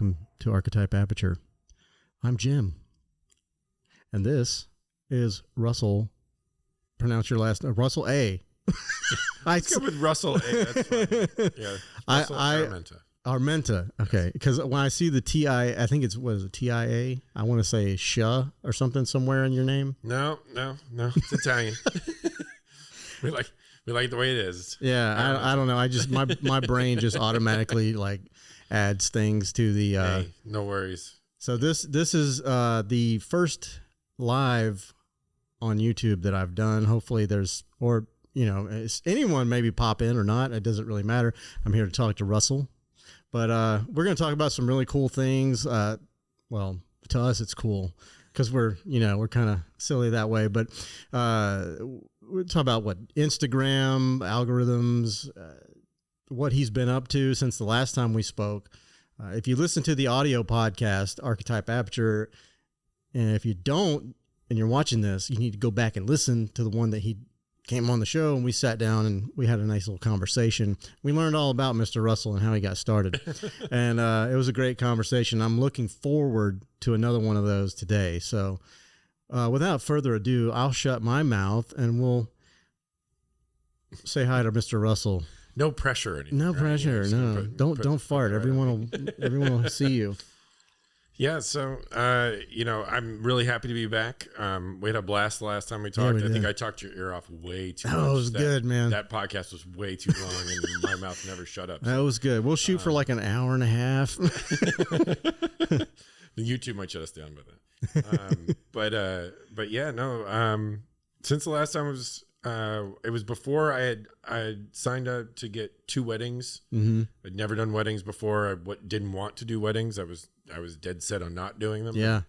welcome to Archetype Aperture. I'm Jim, and this is Russell. Pronounce your last name, Russell A. Let's go with Russell A. That's fine. Yeah, Russell Arimenta. Okay, because when I see the T-I, I think it's, what is it, T-I-A? I want to say Sha or something somewhere in your name. No. It's Italian. We like the way it is. Yeah, I don't know. I just my brain just automatically like adds things to the. Hey, no worries. So this is the first live on YouTube that I've done. Hopefully there's, or anyone maybe pop in or not. It doesn't really matter. I'm here to talk to Russell, but we're going to talk about some really cool things. Well, to us it's cool because we're kind of silly that way. But we'll talk about what Instagram algorithms, what he's been up to since the last time we spoke. If you listen to the audio podcast, Archetype Aperture, and if you don't, and you're watching this, you need to go back and listen to the one that he came on the show, and we sat down and we had a nice little conversation. We learned all about Mr. Russell and how he got started. And it was a great conversation. I'm looking forward to another one of those today. So without further ado, I'll shut my mouth and we'll say hi to Mr. Russell. No pressure or anything. No pressure. No, don't fart. Everyone will see you. Yeah, so I'm really happy to be back. We had a blast the last time we talked. Yeah, I think I talked your ear off way too much. That was good, man. That podcast was way too long, and my mouth never shut up. That was good. We'll shoot for like an hour and a half. The YouTube might shut us down by that. But yeah, no. Since the last time it was before I had signed up to get 2 weddings. Mm-hmm. I'd never done weddings before. I didn't want to do weddings. I was dead set on not doing them. Yeah.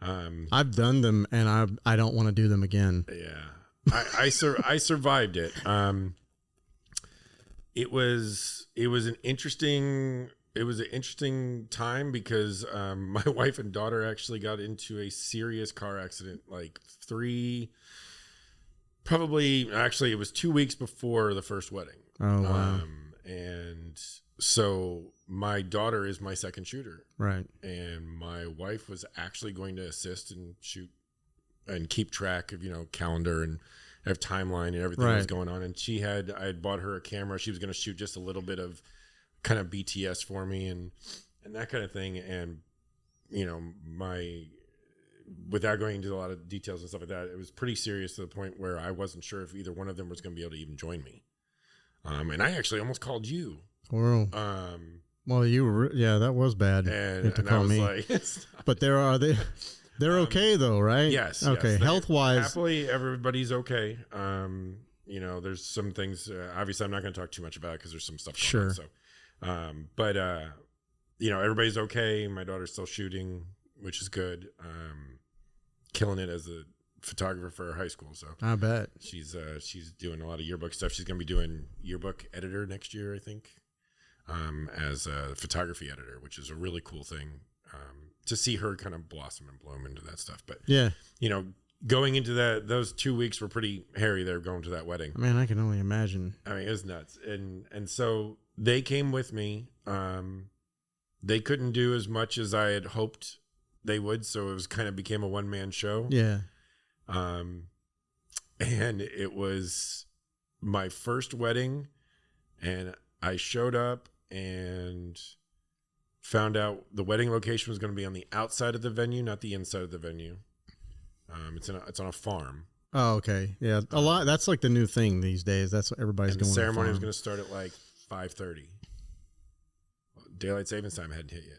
I've done them and I don't want to do them again. Yeah. I survived it. It was an interesting time because my wife and daughter actually got into a serious car accident like it was 2 weeks before the first wedding. Oh, wow. And so my daughter is my second shooter. Right. And my wife was actually going to assist and shoot and keep track of, calendar and have timeline and everything that was going on. And I had bought her a camera. She was going to shoot just a little bit of kind of BTS for me and that kind of thing. And, without going into a lot of details and stuff like that, it was pretty serious to the point where I wasn't sure if either one of them was going to be able to even join me. And I actually almost called you. Well, you were, that was bad. And to call I was me. like, but they're okay though, right? Yes. Okay. Health wise, happily everybody's okay. There's some things, obviously I'm not going to talk too much about it because there's some stuff going on. So, everybody's okay. My daughter's still shooting, which is good. Killing it as a photographer for her high school. So I bet she's doing a lot of yearbook stuff. She's going to be doing yearbook editor next year, I think, as a photography editor, which is a really cool thing to see her kind of blossom and bloom into that stuff. But yeah, going into those 2 weeks were pretty hairy. They're going to that wedding. Man, I can only imagine. I mean, it was nuts. And so they came with me. They couldn't do as much as I had hoped they would, so it was kind of became a one-man show. Yeah. And it was my first wedding, and I showed up and found out the wedding location was going to be on the outside of the venue, not the inside of the venue. It's on a farm. Oh, okay. Yeah. A lot. That's like the new thing these days. That's what everybody's going. The ceremony was going to start at like 5:30. Daylight savings time hadn't hit yet.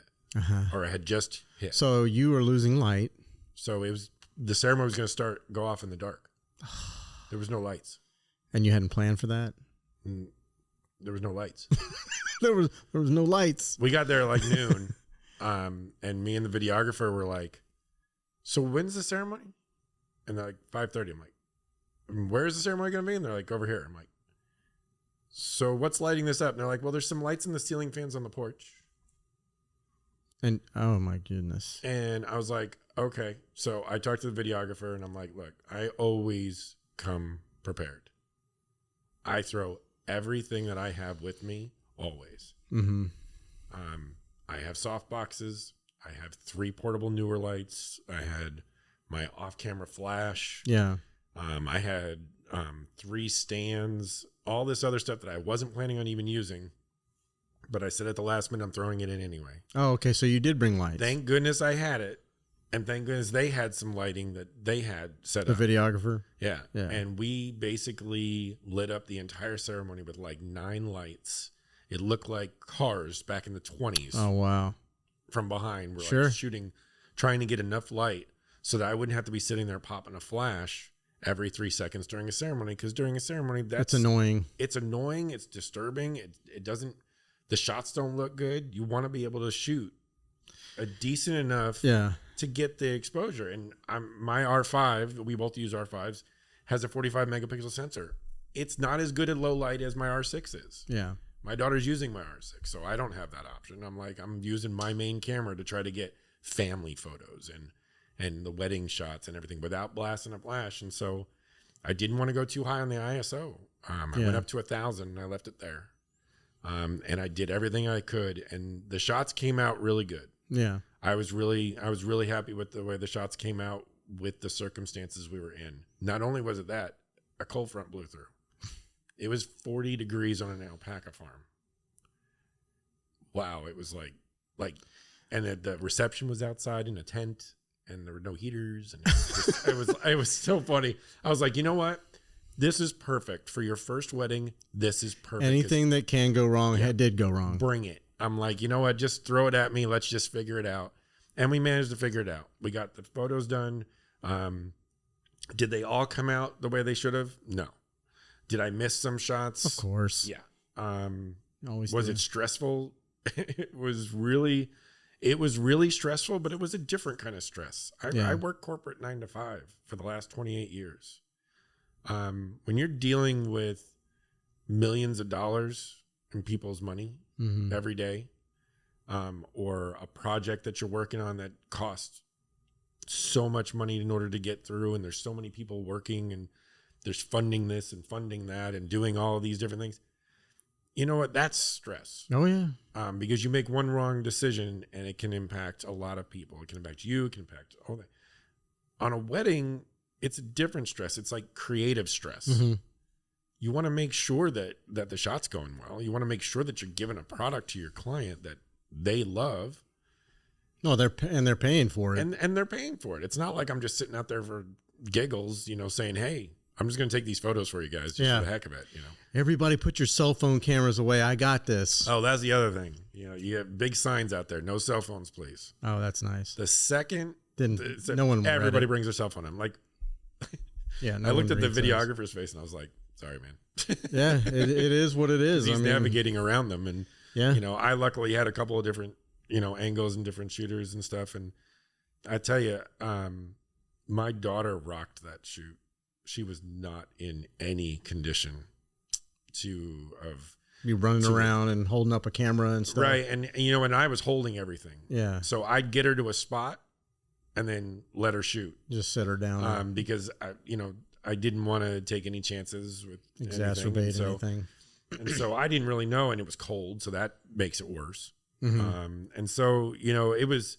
Or it had just hit. So you were losing light. So the ceremony was going to go off in the dark. There was no lights. And you hadn't planned for that? There was no lights. there was no lights. We got there at like noon. And me and the videographer were like, so when's the ceremony? And they're like, 5:30. I'm like, where's the ceremony going to be? And they're like, over here. I'm like, so what's lighting this up? And they're like, well, there's some lights in the ceiling fans on the porch. And oh my goodness. And I was like, okay. So I talked to the videographer and I'm like, look, I always come prepared. I throw everything that I have with me always. Mm-hmm. I have soft boxes. I have 3 portable newer lights. I had my off-camera flash. Yeah. I had 3 stands, all this other stuff that I wasn't planning on even using. But I said at the last minute, I'm throwing it in anyway. Oh, okay. So you did bring lights. Thank goodness I had it. And thank goodness they had some lighting that they had set up. The videographer? Yeah. Yeah. And we basically lit up the entire ceremony with like 9 lights. It looked like cars back in the 20s. Oh, wow. From behind. We're Sure. like shooting, trying to get enough light so that I wouldn't have to be sitting there popping a flash every 3 seconds during a ceremony. Because during a ceremony, that's annoying. It's annoying. It's disturbing. It doesn't, the shots don't look good. You want to be able to shoot a decent enough to get the exposure. And my R5, we both use R5s, has a 45 megapixel sensor. It's not as good at low light as my R6 is. Yeah. My daughter's using my R6, so I don't have that option. I'm using my main camera to try to get family photos and the wedding shots and everything without blasting a flash. And so I didn't want to go too high on the ISO. I went up to 1,000 and I left it there. And I did everything I could, and the shots came out really good. Yeah. I was really happy with the way the shots came out with the circumstances we were in. Not only was it that, a cold front blew through. It was 40 degrees on an alpaca farm. Wow, it was like, and the reception was outside in a tent, and there were no heaters, and it was so funny. I was like, you know what? This is perfect for your first wedding. This is perfect. Anything that can go wrong did go wrong. Bring it. I'm like, you know what? Just throw it at me. Let's just figure it out. And we managed to figure it out. We got the photos done. Did they all come out the way they should have? No. Did I miss some shots? Of course. Yeah. Always was do. it stressful? It was really stressful, but it was a different kind of stress. I worked corporate 9 to 5 for the last 28 years. When you're dealing with millions of dollars in people's money every day, or a project that you're working on that costs so much money in order to get through, and there's so many people working, and there's funding this and funding that and doing all of these different things. You know what? That's stress. Oh, yeah. Because you make one wrong decision and it can impact a lot of people. It can impact you. It can impact all that. On a wedding, it's a different stress. It's like creative stress. Mm-hmm. You want to make sure that the shot's going well. You want to make sure that you're giving a product to your client that they love. No, they're paying for it. And they're paying for it. It's not like I'm just sitting out there for giggles, saying, hey, I'm just going to take these photos for you guys just for the heck of it, Everybody put your cell phone cameras away. I got this. Oh, that's the other thing. You have big signs out there. No cell phones, please. Oh, that's nice. The second no one everybody brings their cell phone. I'm like, yeah. I looked at the videographer's face and I was like, sorry, man. Yeah, it is what it is. He's navigating around them. And, yeah. I luckily had a couple of different, angles and different shooters and stuff. And I tell you, my daughter rocked that shoot. She was not in any condition to be running around and holding up a camera and stuff. Right. And and I was holding everything. Yeah. So I'd get her to a spot and then let her shoot. Just set her down. Because I didn't want to take any chances with exacerbate anything. And so I didn't really know, and it was cold, so that makes it worse. Mm-hmm. And so, it was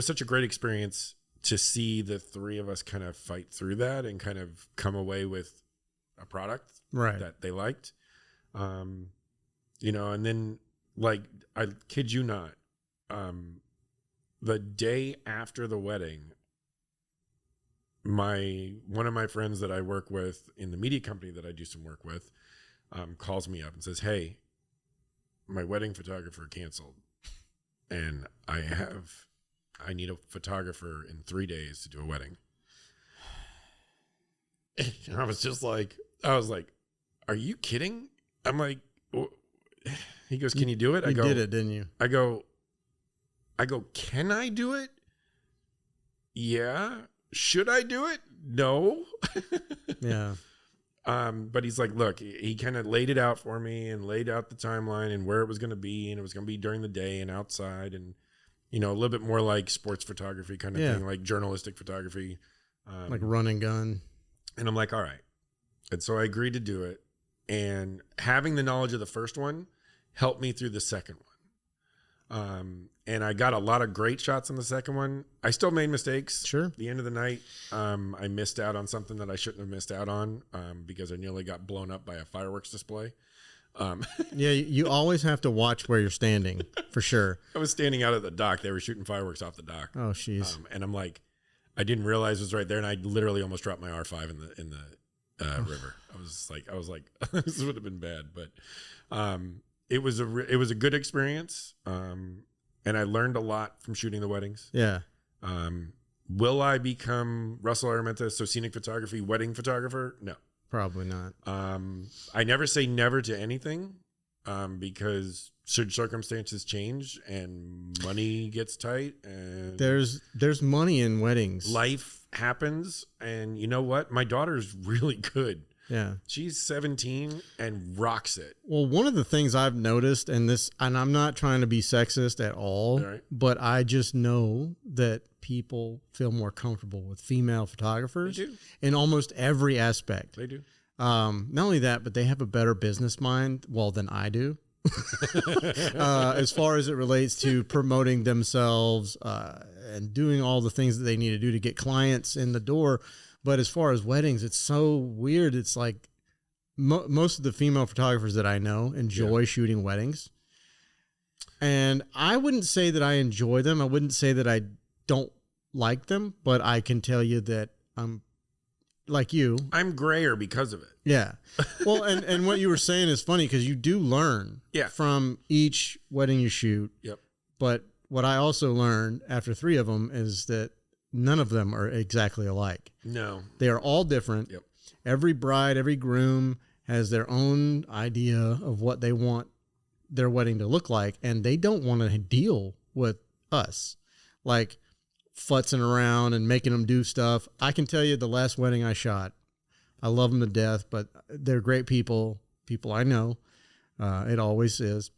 such a great experience to see the 3 of us kind of fight through that and kind of come away with a product that they liked. And then, like, I kid you not, the day after the wedding, one of my friends that I work with in the media company that I do some work with, calls me up and says, hey, my wedding photographer canceled, and I need a photographer in 3 days to do a wedding. And I was like, are you kidding? I'm like, he goes, can you do it? You did it, didn't you? I go, can I do it? Yeah. Should I do it? No. Yeah. But he's like, look, he kind of laid it out for me and laid out the timeline and where it was going to be. And it was going to be during the day and outside, and, a little bit more like sports photography kind of thing, like journalistic photography. Like run and gun. And I'm like, all right. And so I agreed to do it. And having the knowledge of the first one helped me through the second And I got a lot of great shots on the second one. I still made mistakes. Sure. At the end of the night, I missed out on something that I shouldn't have missed out on because I nearly got blown up by a fireworks display. Yeah, you always have to watch where you're standing, for sure. I was standing out at the dock. They were shooting fireworks off the dock. Oh, jeez. And I'm like, I didn't realize it was right there, and I literally almost dropped my R5 in the river. I was like, this would have been bad, but it was a good experience. And I learned a lot from shooting the weddings. Yeah. Will I become Russell Arimenta of Soscenic Photography wedding photographer? No. Probably not. I never say never to anything because should circumstances change and money gets tight and there's money in weddings. Life happens, and you know what? My daughter's really good. Yeah. She's 17 and rocks it. Well, one of the things I've noticed, and I'm not trying to be sexist at all, Right. but I just know that people feel more comfortable with female photographers They do. in almost every aspect. They do. Not only that, but they have a better business mind, than I do. As far as it relates to promoting themselves and doing all the things that they need to do to get clients in the door. But as far as weddings, it's so weird. It's like most of the female photographers that I know enjoy shooting weddings. And I wouldn't say that I enjoy them. I wouldn't say that I don't like them, but I can tell you that I'm like you. I'm grayer because of it. Yeah. Well, and what you were saying is funny because you do learn from each wedding you shoot. Yep. But what I also learned after 3 of them is that none of them are exactly alike. No. They are all different. Yep. Every bride, every groom has their own idea of what they want their wedding to look like, and they don't want to deal with us. Like futzing around and making them do stuff. I can tell you the last wedding I shot, I love them to death, but they're great people I know. It always is.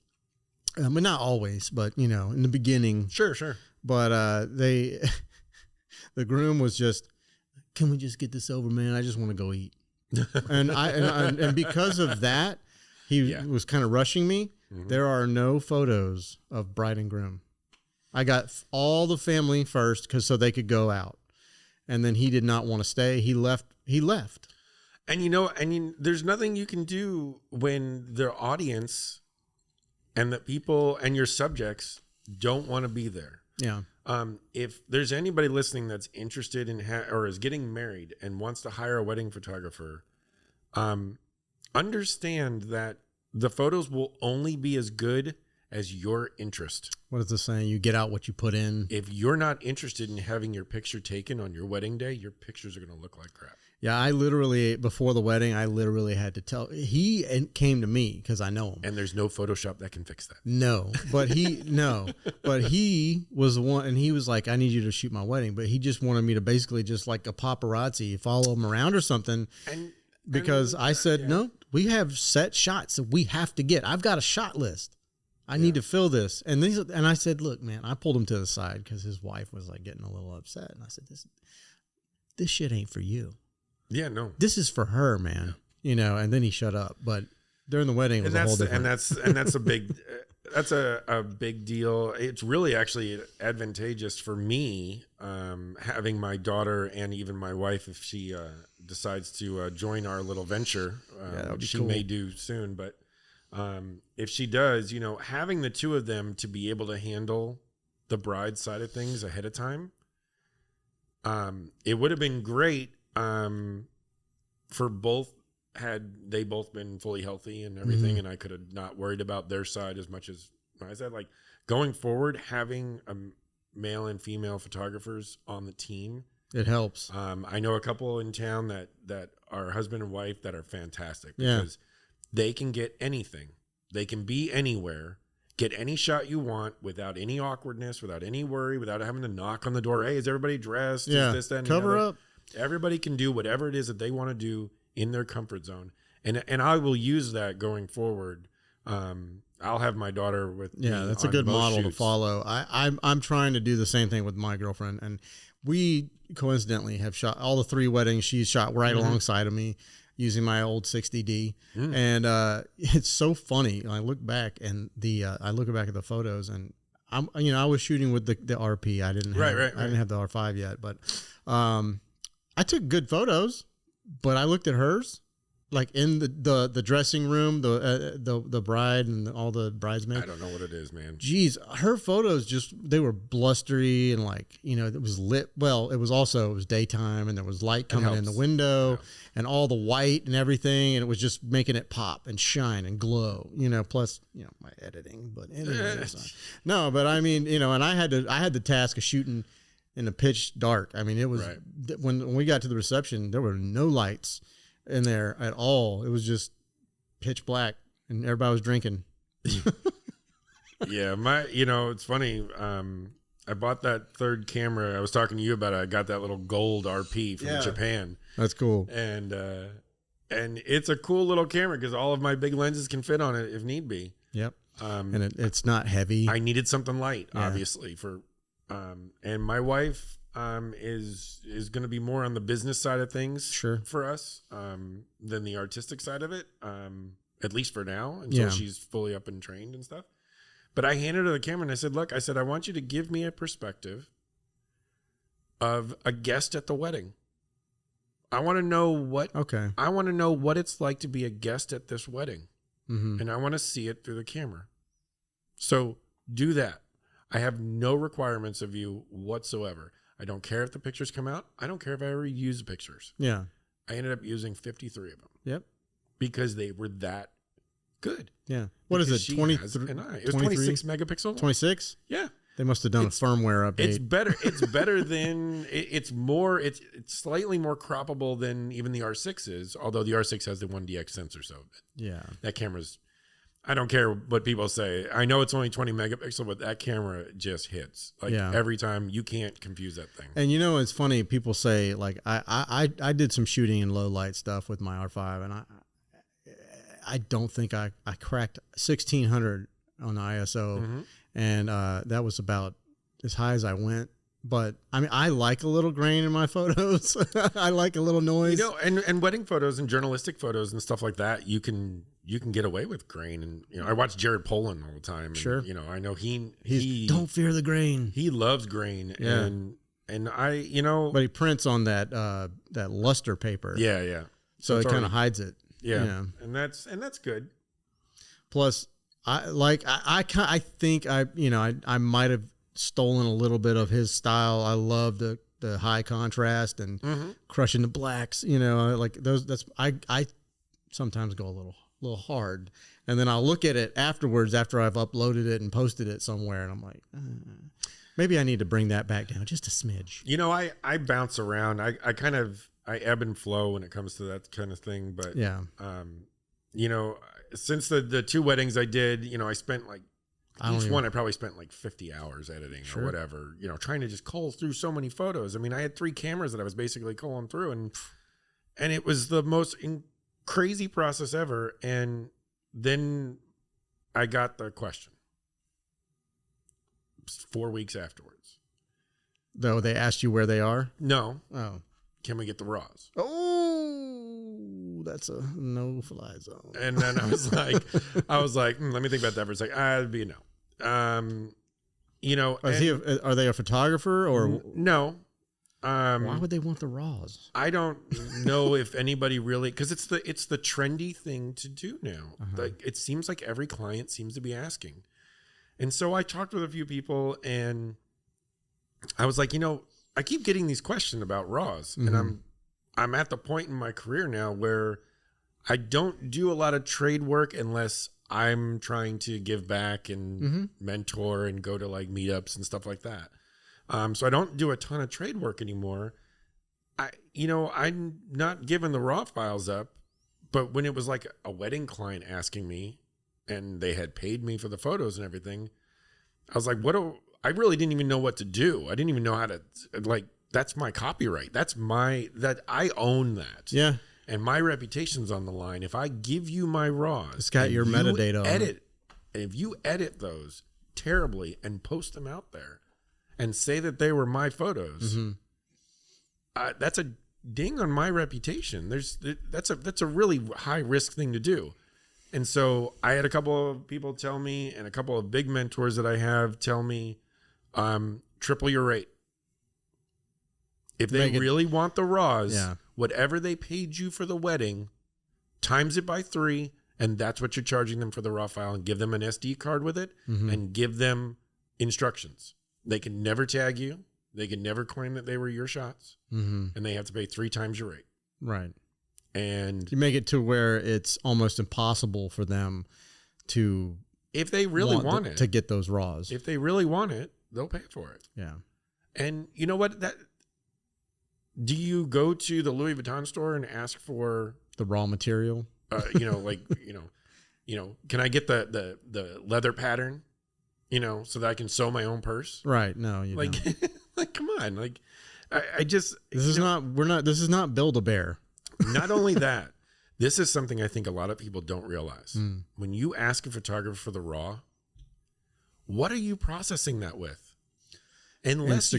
But not always, but in the beginning. Sure. But the groom was just, can we just get this over, man? I just want to go eat. and because of that, he was kind of rushing me. Mm-hmm. There are no photos of bride and groom. I got all the family first so they could go out. And then he did not want to stay. He left. And there's nothing you can do when the audience and the people and your subjects don't want to be there. Yeah. If there's anybody listening that's interested in or is getting married and wants to hire a wedding photographer, understand that the photos will only be as good as your interest. What is the saying? You get out what you put in. If you're not interested in having your picture taken on your wedding day, your pictures are going to look like crap. Yeah, I literally, before the wedding, had to tell. He came to me because I know him. And there's no Photoshop that can fix that. No, but he was the one, and he was like, I need you to shoot my wedding. But he just wanted me to basically just like a paparazzi, follow him around or something. Because I said, no, we have set shots that we have to get. I've got a shot list. I need to fill this. And I said, look, man, I pulled him to the side because his wife was like getting a little upset. And I said, this shit ain't for you. Yeah, no. This is for her, man. And then he shut up. But during the wedding, it was a whole different. And that's a big, that's a big deal. It's really actually advantageous for me, having my daughter and even my wife, if she decides to join our little venture, which she may do soon. But if she does, having the 2 of them to be able to handle the bride side of things ahead of time, it would have been great for both had they both been fully healthy and everything, and I could have not worried about their side as much as my side. Like going forward, having male and female photographers on the team, it helps. I know a couple in town that are husband and wife that are fantastic because they can get anything. They can be anywhere, get any shot you want without any awkwardness, without any worry, without having to knock on the door. Hey, is everybody dressed? Yeah. Is this, that, and cover the other? up. Everybody can do whatever it is that they want to do in their comfort zone. And I will use that going forward. I'll have my daughter with me. That's a good model to follow. I'm trying to do the same thing with my girlfriend, and we coincidentally have shot all the 3 weddings. She's shot right alongside of me using my old 60D. And it's so funny. I look back and I look back at the photos, and I was shooting with the RP. I didn't have, Right. I didn't have the R5 yet, but I took good photos, but I looked at hers, like in the dressing room, the bride and all the bridesmaids. I don't know what it is, man. Jeez, her photos they were blustery and like, it was lit. Well, it was daytime and there was light coming in the window and all the white and everything. And it was just making it pop and shine and glow, plus, my editing, but anyways, no, but I mean, and I had the task of shooting in the pitch dark. I mean, it was when we got to the reception, there were no lights in there at all. It was just pitch black and everybody was drinking. Yeah, it's funny. I bought that third camera. I was talking to you about it. I got that little gold RP from Japan. That's cool. And it's a cool little camera because all of my big lenses can fit on it if need be. Yep. And it's not heavy. I needed something light, obviously, and my wife is going to be more on the business side of things for us than the artistic side of it, at least for now, until she's fully up and trained and stuff. But I handed her the camera and I said, look, I want you to give me a perspective of a guest at the wedding. I want to know what it's like to be a guest at this wedding. Mm-hmm. And I want to see it through the camera. So do that. I have no requirements of you whatsoever. I don't care if the pictures come out. I don't care if I ever use the pictures. Yeah. I ended up using 53 of them. Yep. Because they were that good. Yeah. What is it? 23? It was 26 megapixel. 26? Yeah. They must have done a firmware update. It's better. It's better than it's slightly more croppable than even the R6 is, although the R6 has the 1DX sensor. So yeah, that camera's, I don't care what people say. I know it's only 20 megapixel, but that camera just hits every time. You can't confuse that thing. And it's funny. People say like I did some shooting in low light stuff with my R5, and I don't think I cracked 1600 on the ISO. Mm-hmm. And that was about as high as I went. But I mean, I like a little grain in my photos. I like a little noise. And wedding photos and journalistic photos and stuff like that, you can get away with grain. And I watch Jared Polin all the time. And, sure. I know he don't fear the grain. He loves grain. Yeah. And I, but he prints on that luster paper. Yeah, yeah. So it kind of hides it. Yeah. And that's good. Plus, I think I might have stolen a little bit of his style. I love the high contrast and crushing the blacks. Like those. I sometimes go a little hard, and then I'll look at it afterwards after I've uploaded it and posted it somewhere, and I'm like, maybe I need to bring that back down just a smidge. I bounce around. I ebb and flow when it comes to that kind of thing. But yeah, since the two weddings I did, I spent I probably spent like 50 hours editing or whatever, trying to just cull through so many photos. I mean, I had 3 cameras that I was basically culling through, and it was the most crazy process ever. And then I got the question 4 weeks afterwards. Though they asked you where they are? No. Oh. Can we get the RAWs? Oh, that's a no-fly zone. And then I was like, let me think about that for a second. It'd be a no. Are they a photographer or no? Why would they want the RAWs? I don't know if anybody really, because it's the trendy thing to do now. Like it seems like every client seems to be asking, and so I talked with a few people, and I was like, I keep getting these questions about RAWs, and I'm at the point in my career now where I don't do a lot of trade work unless I'm trying to give back and mentor and go to like meetups and stuff like that. So I don't do a ton of trade work anymore. I'm not giving the RAW files up, but when it was like a wedding client asking me and they had paid me for the photos and everything, I was like, I really didn't even know what to do. I didn't even know how to, that's my copyright. That I own that. Yeah. And my reputation's on the line. If I give you my RAWs, it's got your metadata on it. If you edit those terribly and post them out there and say that they were my photos, that's a ding on my reputation. That's a really high risk thing to do. And so I had a couple of people tell me, and a couple of big mentors that I have tell me, triple your rate. If they really want the raws, whatever they paid you for the wedding, times it by 3, and that's what you're charging them for the raw file, and give them an SD card with it, and give them instructions. They can never tag you. They can never claim that they were your shots, and they have to pay 3 times your rate. Right. And you make it to where it's almost impossible for them to, if they really want it, to get those raws. If they really want it, they'll pay for it. Yeah. And you know what? Do you go to the Louis Vuitton store and ask for the raw material? Can I get the leather pattern? So that I can sew my own purse. Right. No, you don't. Like, come on. Like, I just, this is not Build-A-Bear. Not only that, this is something I think a lot of people don't realize. When you ask a photographer for the raw, what are you processing that with? Unless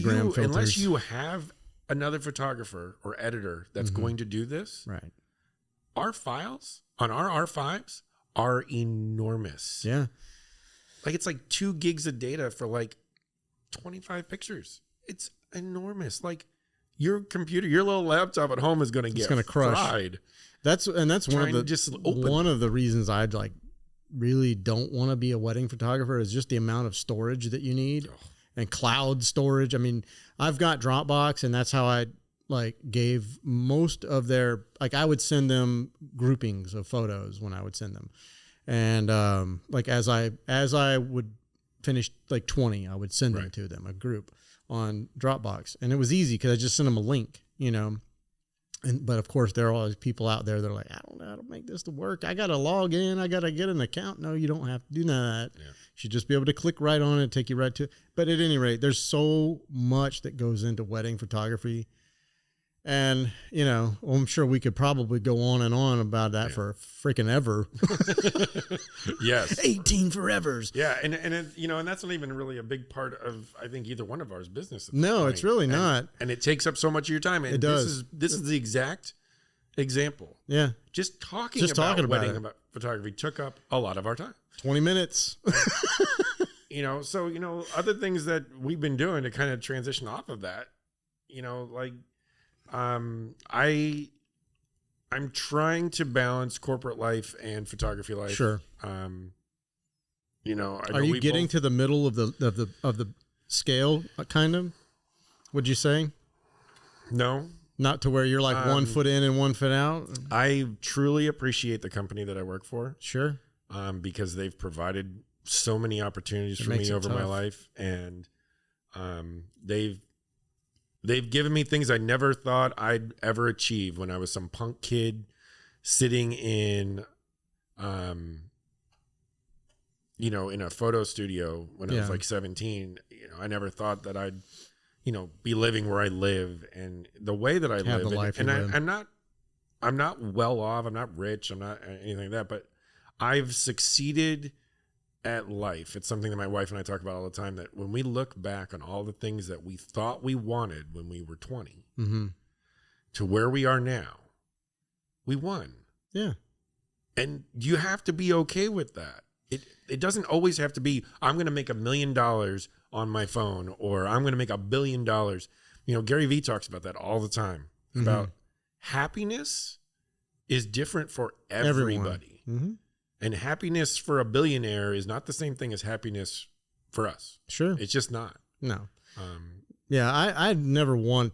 you have another photographer or editor that's going to do this, right? Our files on our R5s are enormous. Yeah. Like, it's like 2 gigs of data for like 25 pictures. It's enormous. Like, your computer, your little laptop at home is going to get fried. That's one of the reasons I'd like really don't want to be a wedding photographer is just the amount of storage that you need and cloud storage. I mean, I've got Dropbox, and that's how I like gave most of their, like, I would send them groupings of photos when I would send them. And like as I would finish like 20, I would send them to them, a group on Dropbox, and it was easy because I just sent them a link, but of course there are all these people out there that are like, I don't know how to make this to work. I got to log in. I got to get an account. No, you don't have to do none of that. Yeah. You should just be able to click right on it, take you right to it. But at any rate, there's so much that goes into wedding photography. And, I'm sure we could probably go on and on about that for freaking ever. Yes. 18 forevers. Yeah. And that's not even really a big part of, I think, either one of ours business. No, it's really not. And it takes up so much of your time. And it does. This is the exact example. Yeah. Just talking about wedding photography took up a lot of our time. 20 minutes. So, other things that we've been doing to kind of transition off of that, I'm trying to balance corporate life and photography life. Sure. Are you getting to the middle of the scale, kind of? Would you say? No. Not to where you're like 1 foot in and 1 foot out? I truly appreciate the company that I work for. Sure. Because they've provided so many opportunities for me over my life, and They've given me things I never thought I'd ever achieve when I was some punk kid sitting in, in a photo studio when I was like 17. I never thought that I'd, be living where I live and the way that I live. The life I'm not well off. I'm not rich. I'm not anything like that, but I've succeeded at life. It's something that my wife and I talk about all the time, that when we look back on all the things that we thought we wanted when we were 20 to where we are now, we won. Yeah. And you have to be okay with that. It doesn't always have to be, I'm going to make $1 million on my phone, or I'm going to make $1 billion. Gary Vee talks about that all the time, about happiness is different for everybody. And happiness for a billionaire is not the same thing as happiness for us. Sure. It's just not. No. I never once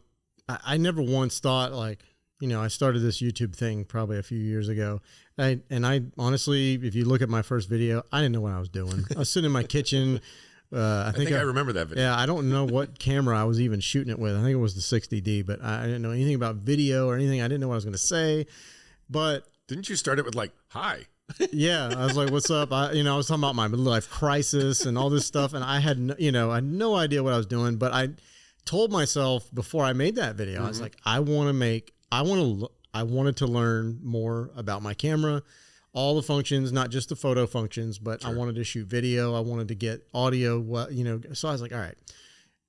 thought, like, I started this YouTube thing probably a few years ago. I honestly, if you look at my first video, I didn't know what I was doing. I was sitting in my kitchen. I think I remember that video. Yeah. I don't know what camera I was even shooting it with. I think it was the 60D, but I didn't know anything about video or anything. I didn't know what I was going to say, but didn't you start it with like, hi? Yeah, I was like, "What's up?" I was talking about my midlife crisis and all this stuff, and I had no idea what I was doing. But I told myself before I made that video, I was like, I wanted to learn more about my camera, all the functions, not just the photo functions, but I wanted to shoot video. I wanted to get audio. So I was like, all right,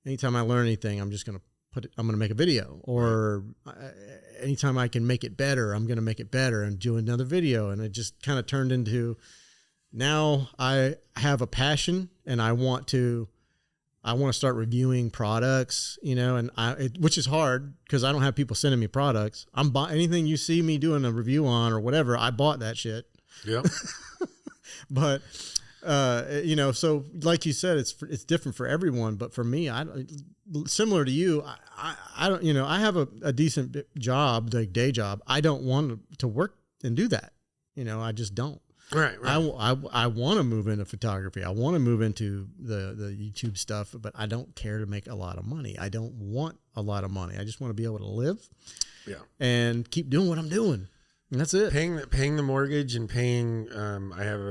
anytime I learn anything, I'm just gonna I'm gonna make a video, anytime I can make it better, I'm going to make it better and do another video. And it just kind of turned into, now I have a passion and I want to start reviewing products, you know, and which is hard because I don't have people sending me products. I'm buying anything you see me doing a review on or whatever. I bought that shit. Yeah. But, you know, so like you said, it's different for everyone, but for me, similar to you, I don't, you know, I have a decent like day job. I don't want to work and do that. You know, I just don't. Right. I want to move into photography. I want to move into the YouTube stuff, but I don't care to make a lot of money. I don't want a lot of money. I just want to be able to live, and keep doing what I'm doing. And that's it. Paying the mortgage and paying. I have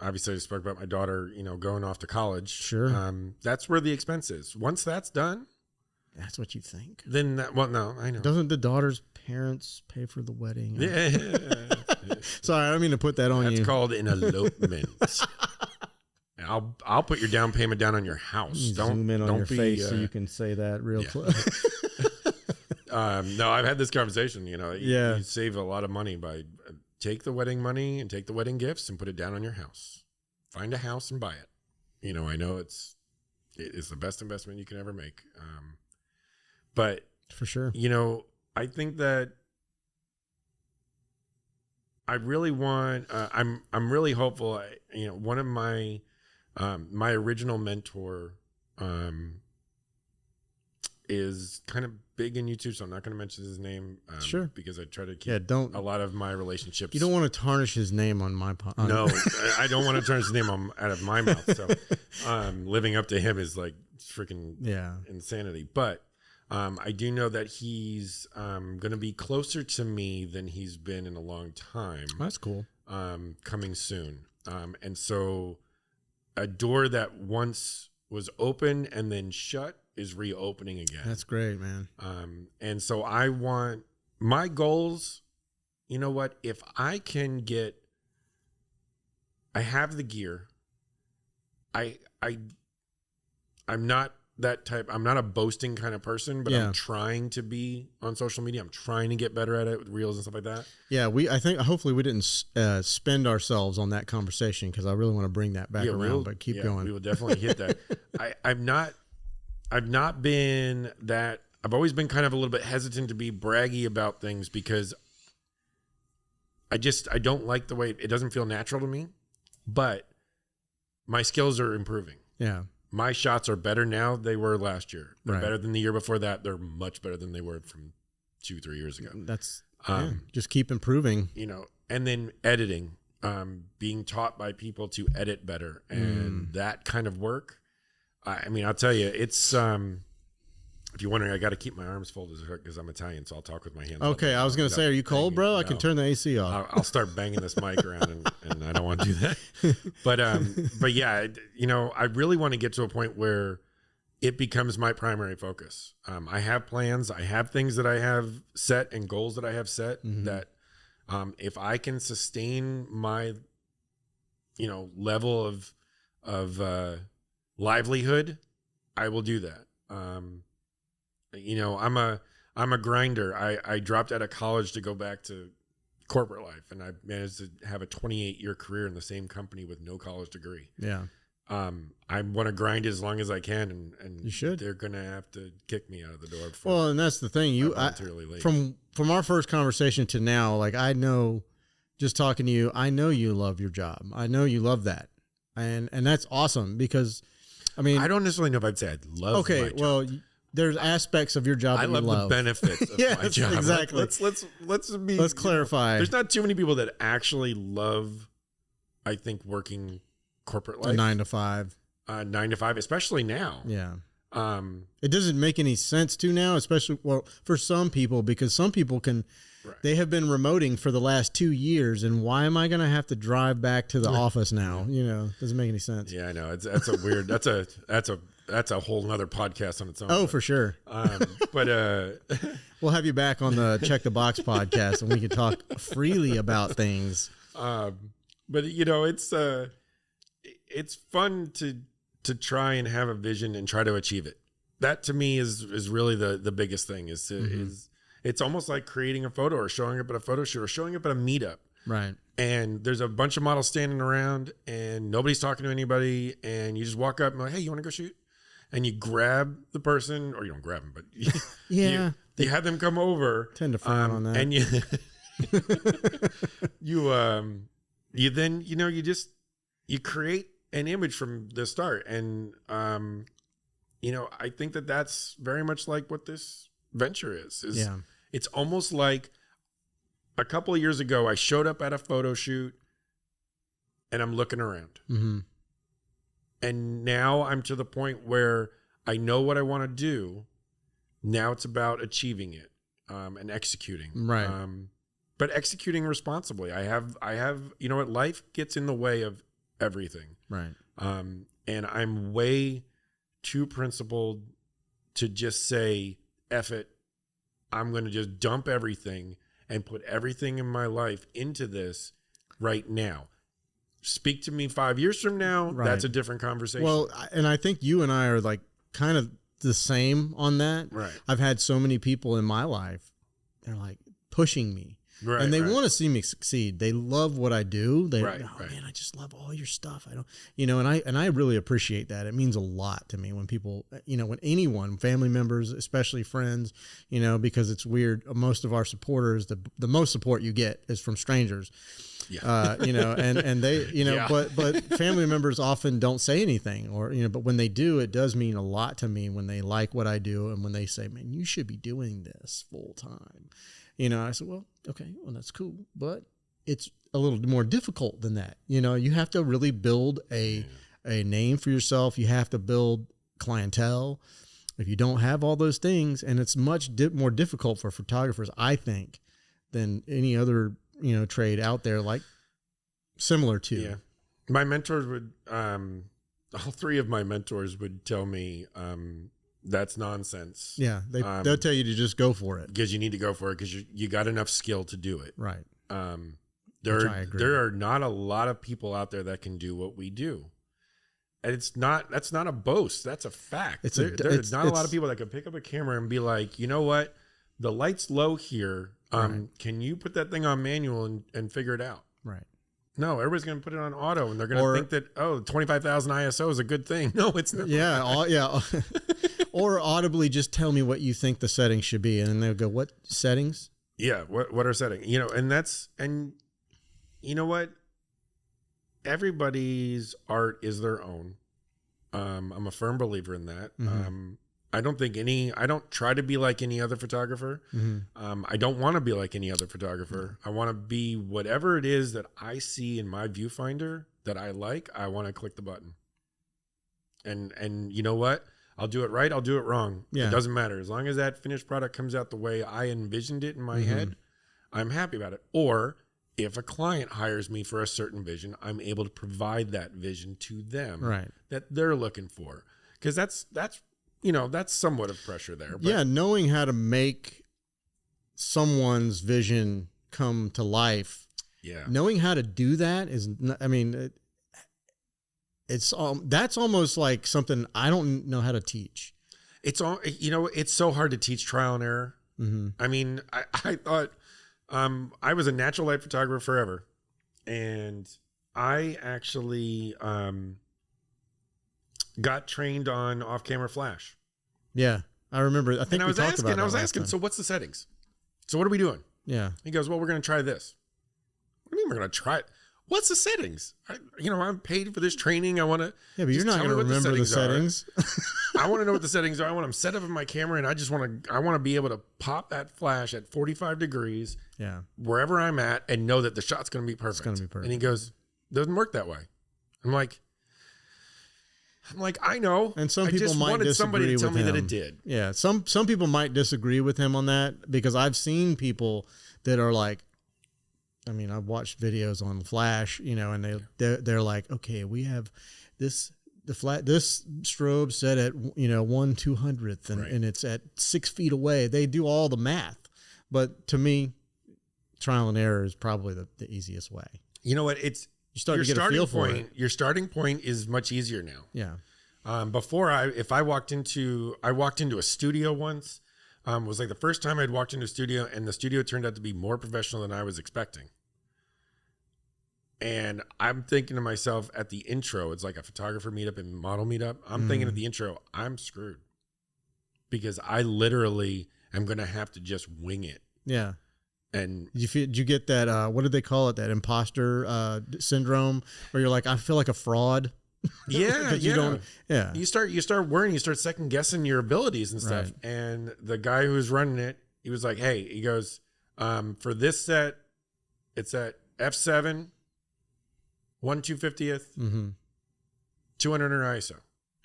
obviously I spoke about my daughter, going off to college. Sure. That's where the expense is. Once that's done, that's what you think. Then no, I know. Doesn't the daughter's parents pay for the wedding? Yeah. Sorry, I don't mean to put that on you. That's called an elopement. I'll put your down payment down on your house. Zoom in on your face so you can say that real close. No, I've had this conversation. You save a lot of money by take the wedding money and take the wedding gifts and put it down on your house. Find a house and buy it. I know it is the best investment you can ever make. But for sure, I think that I really want. I'm really hopeful. One of my my original mentor is kind of big in YouTube, so I'm not going to mention his name. Sure, because I try to keep a lot of my relationships. You don't want to tarnish his name on my podcast. No, I don't want to tarnish his name out of my mouth. So living up to him is like freaking insanity. But I do know that he's going to be closer to me than he's been in a long time. That's cool. Coming soon. And so a door that once was open and then shut is reopening again. That's great, man. And so I want my goals. You know what? If I can I have the gear. I'm not that type. I'm not a boasting kind of person, but I'm trying to be on social media. I'm trying to get better at it with reels and stuff like that. Yeah, I think hopefully we didn't spend ourselves on that conversation because I really want to bring that back around. But keep going. We will definitely hit that. I've not been that. I've always been kind of a little bit hesitant to be braggy about things because I don't like the way it doesn't feel natural to me. But my skills are improving. Yeah. My shots are better now than they were last year. They're right. better than the year before that. They're much better than they were from 2-3 years ago. That's just keep improving. And then editing, being taught by people to edit better and that kind of work. I mean, I'll tell you, it's if you're wondering, I got to keep my arms folded because I'm Italian, so I'll talk with my hands. Okay, I was going to say, are you cold, bro? No. I can turn the AC off. I'll start banging this mic around, and I don't want to do that. But yeah, I really want to get to a point where it becomes my primary focus. I have plans, I have things that I have set and goals that I have set that if I can sustain my, level of livelihood, I will do that. I'm a grinder. I dropped out of college to go back to corporate life, and I managed to have a 28-year career in the same company with no college degree. Yeah. I want to grind as long as I can, and you should. They're going to have to kick me out of the door. Well, and that's the thing. From our first conversation to now, like I know, just talking to you, I know you love your job. I know you love that, and that's awesome because, I mean, I don't necessarily know if I'd say I'd love. Okay, my job. Well, there's aspects of your job that you love. The benefits of my job. Exactly. Let's clarify. There's not too many people that actually love, I think, working corporate life. 9 to 5. 9 to 5, especially now. Yeah. It doesn't make any sense to now, especially for some people, because some people they have been remoting for the last 2 years, and why am I going to have to drive back to the office now? Doesn't make any sense. Yeah, I know. That's a weird. That's a whole nother podcast on its own. Oh, for sure. But we'll have you back on the Check the Box podcast, and we can talk freely about things. But it's fun to try and have a vision and try to achieve it. That to me is really the biggest thing is It's almost like creating a photo or showing up at a photo shoot or showing up at a meetup. Right. And there's a bunch of models standing around and nobody's talking to anybody. And you just walk up and like, hey, you want to go shoot? And you grab the person, or you don't grab them, but yeah, you have them come over. Tend to frown on that. And you then, you create an image from the start. And, I think that that's very much like what this venture is it's almost like a couple of years ago, I showed up at a photo shoot and I'm looking around. Mm-hmm. And now I'm to the point where I know what I want to do. Now it's about achieving it and executing. Right. But executing responsibly. I have, life gets in the way of everything. Right. And I'm way too principled to just say, F it. I'm going to just dump everything and put everything in my life into this right now. Speak to me 5 years from now. Right. That's a different conversation. Well, and I think you and I are like kind of the same on that. Right. I've had so many people in my life, they're like pushing me. Right, and they want to see me succeed. They love what I do. They, man, I just love all your stuff. I don't, and I really appreciate that. It means a lot to me when people, when anyone, family members, especially friends, because it's weird. Most of our supporters, the most support you get is from strangers. Yeah. And they, but family members often don't say anything but when they do, it does mean a lot to me when they like what I do. And when they say, man, you should be doing this full time. I said, well, okay, well, that's cool, but it's a little more difficult than that. You have to really build a name for yourself. You have to build clientele. If you don't have all those things, and it's much more difficult for photographers, I think, than any other, trade out there, like similar to. Yeah. My mentors would, all three of my mentors would tell me, that's nonsense. Yeah, they'll tell you to just go for it because you need to go for it because you got enough skill to do it. Right. There are not a lot of people out there that can do what we do, and that's not a boast. That's a fact. There's not a lot of people that can pick up a camera and be like, you know what, the light's low here. Can you put that thing on manual and figure it out? Right. No, everybody's going to put it on auto, and they're going to think that 25,000 ISO is a good thing. No, it's not. Yeah, or audibly just tell me what you think the settings should be, and then they'll go, "What settings?" Yeah, what are settings? And you know what? Everybody's art is their own. I'm a firm believer in that. Mm-hmm. I don't try to be like any other photographer. Mm-hmm. I don't want to be like any other photographer. I want to be whatever it is that I see in my viewfinder that I like. I want to click the button. And you know what? I'll do it right. I'll do it wrong. Yeah. It doesn't matter. As long as that finished product comes out the way I envisioned it in my head, I'm happy about it. Or if a client hires me for a certain vision, I'm able to provide that vision to them that they're looking for. Because that's somewhat of pressure there. But knowing how to make someone's vision come to life. Yeah. Knowing how to do that is, that's almost like something I don't know how to teach. It's so hard to teach trial and error. Mm-hmm. I mean, I thought I was a natural light photographer forever, and I actually got trained on off-camera flash. Yeah, I remember. I think I was asking. So what's the settings? So what are we doing? Yeah. He goes, well, we're going to try this. What do you mean we're going to try it? What's the settings? I'm paid for this training. I want to. Yeah, but you're not going to remember the settings. I want to know what the settings are. I want them set up in my camera, and I want to be able to pop that flash at 45 degrees. Yeah. Wherever I'm at, and know that the shot's going to be perfect. It's going to be perfect. And he goes, doesn't work that way. I'm like, I know. And some people might disagree somebody to tell with me him. that it did. Yeah. Some people might disagree with him on that because I've seen people that are like, I've watched videos on Flash, and they're like, okay, we have this strobe set at 1/200th and it's at 6 feet away. They do all the math, but to me, trial and error is probably the easiest way. You know what? It's you start to get a feel for it. Your starting point is much easier now. Yeah. Before I walked into a studio once. was like the first time I'd walked into a studio, and the studio turned out to be more professional than I was expecting. And I'm thinking to myself at the intro, it's like a photographer meetup and model meetup. I'm thinking at the intro, I'm screwed because I literally am going to have to just wing it. Yeah. And did you get that, what did they call it? That imposter syndrome where you're like, I feel like a fraud. Yeah. You don't, You start worrying, you start second guessing your abilities and stuff. Right. And the guy who was running it, he was like, hey, he goes, for this set, it's at F7, 1/250th, 200 ISO.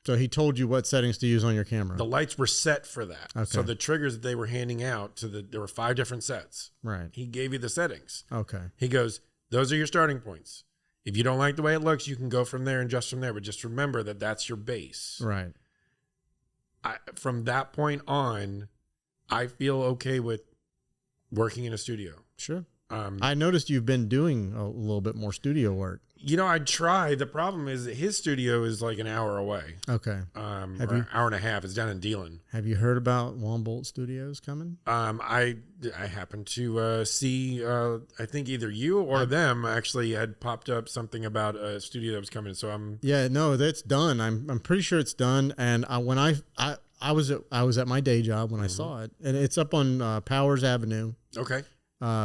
So he told you what settings to use on your camera. The lights were set for that. Okay. So the triggers that they were handing out there were 5 different sets. Right. He gave you the settings. Okay. He goes, those are your starting points. If you don't like the way it looks, you can go from there and adjust from there. But just remember that that's your base. Right. From that point on, I feel okay with working in a studio. Sure. I noticed you've been doing a little bit more studio work. I'd try. The problem is that his studio is like an hour away. Okay. An hour and a half. It's down in Dealing. Have you heard about Wombolt Studios coming? I happened to see, I think either you or them actually had popped up something about a studio that was coming. So no, that's done. I'm pretty sure it's done. And I was at my day job when I saw it, and it's up on Powers Avenue. Okay.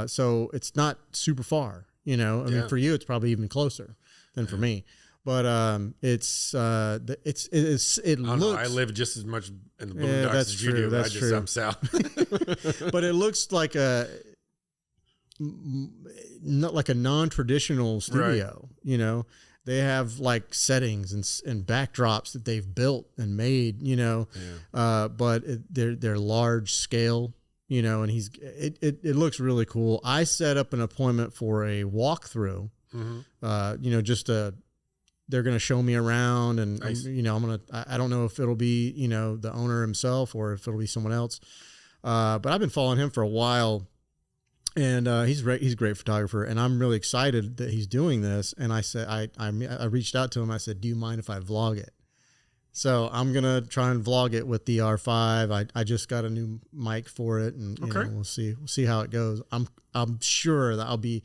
So it's not super far. I mean, for you, it's probably even closer than for me. But it looks. I live just as much in the boondocks as you do. That's true. I'm south. But it looks like a non-traditional studio. Right. They have like settings and backdrops that they've built and made. But they're large scale. And it looks really cool. I set up an appointment for a walkthrough. They're going to show me around, and nice. I don't know if it'll be, the owner himself or if it'll be someone else. But I've been following him for a while, and he's a great photographer, and I'm really excited that he's doing this. And I said, I reached out to him. I said, do you mind if I vlog it? So I'm going to try and vlog it with the R5. I just got a new mic for it, and we'll see how it goes. I'm sure that I'll be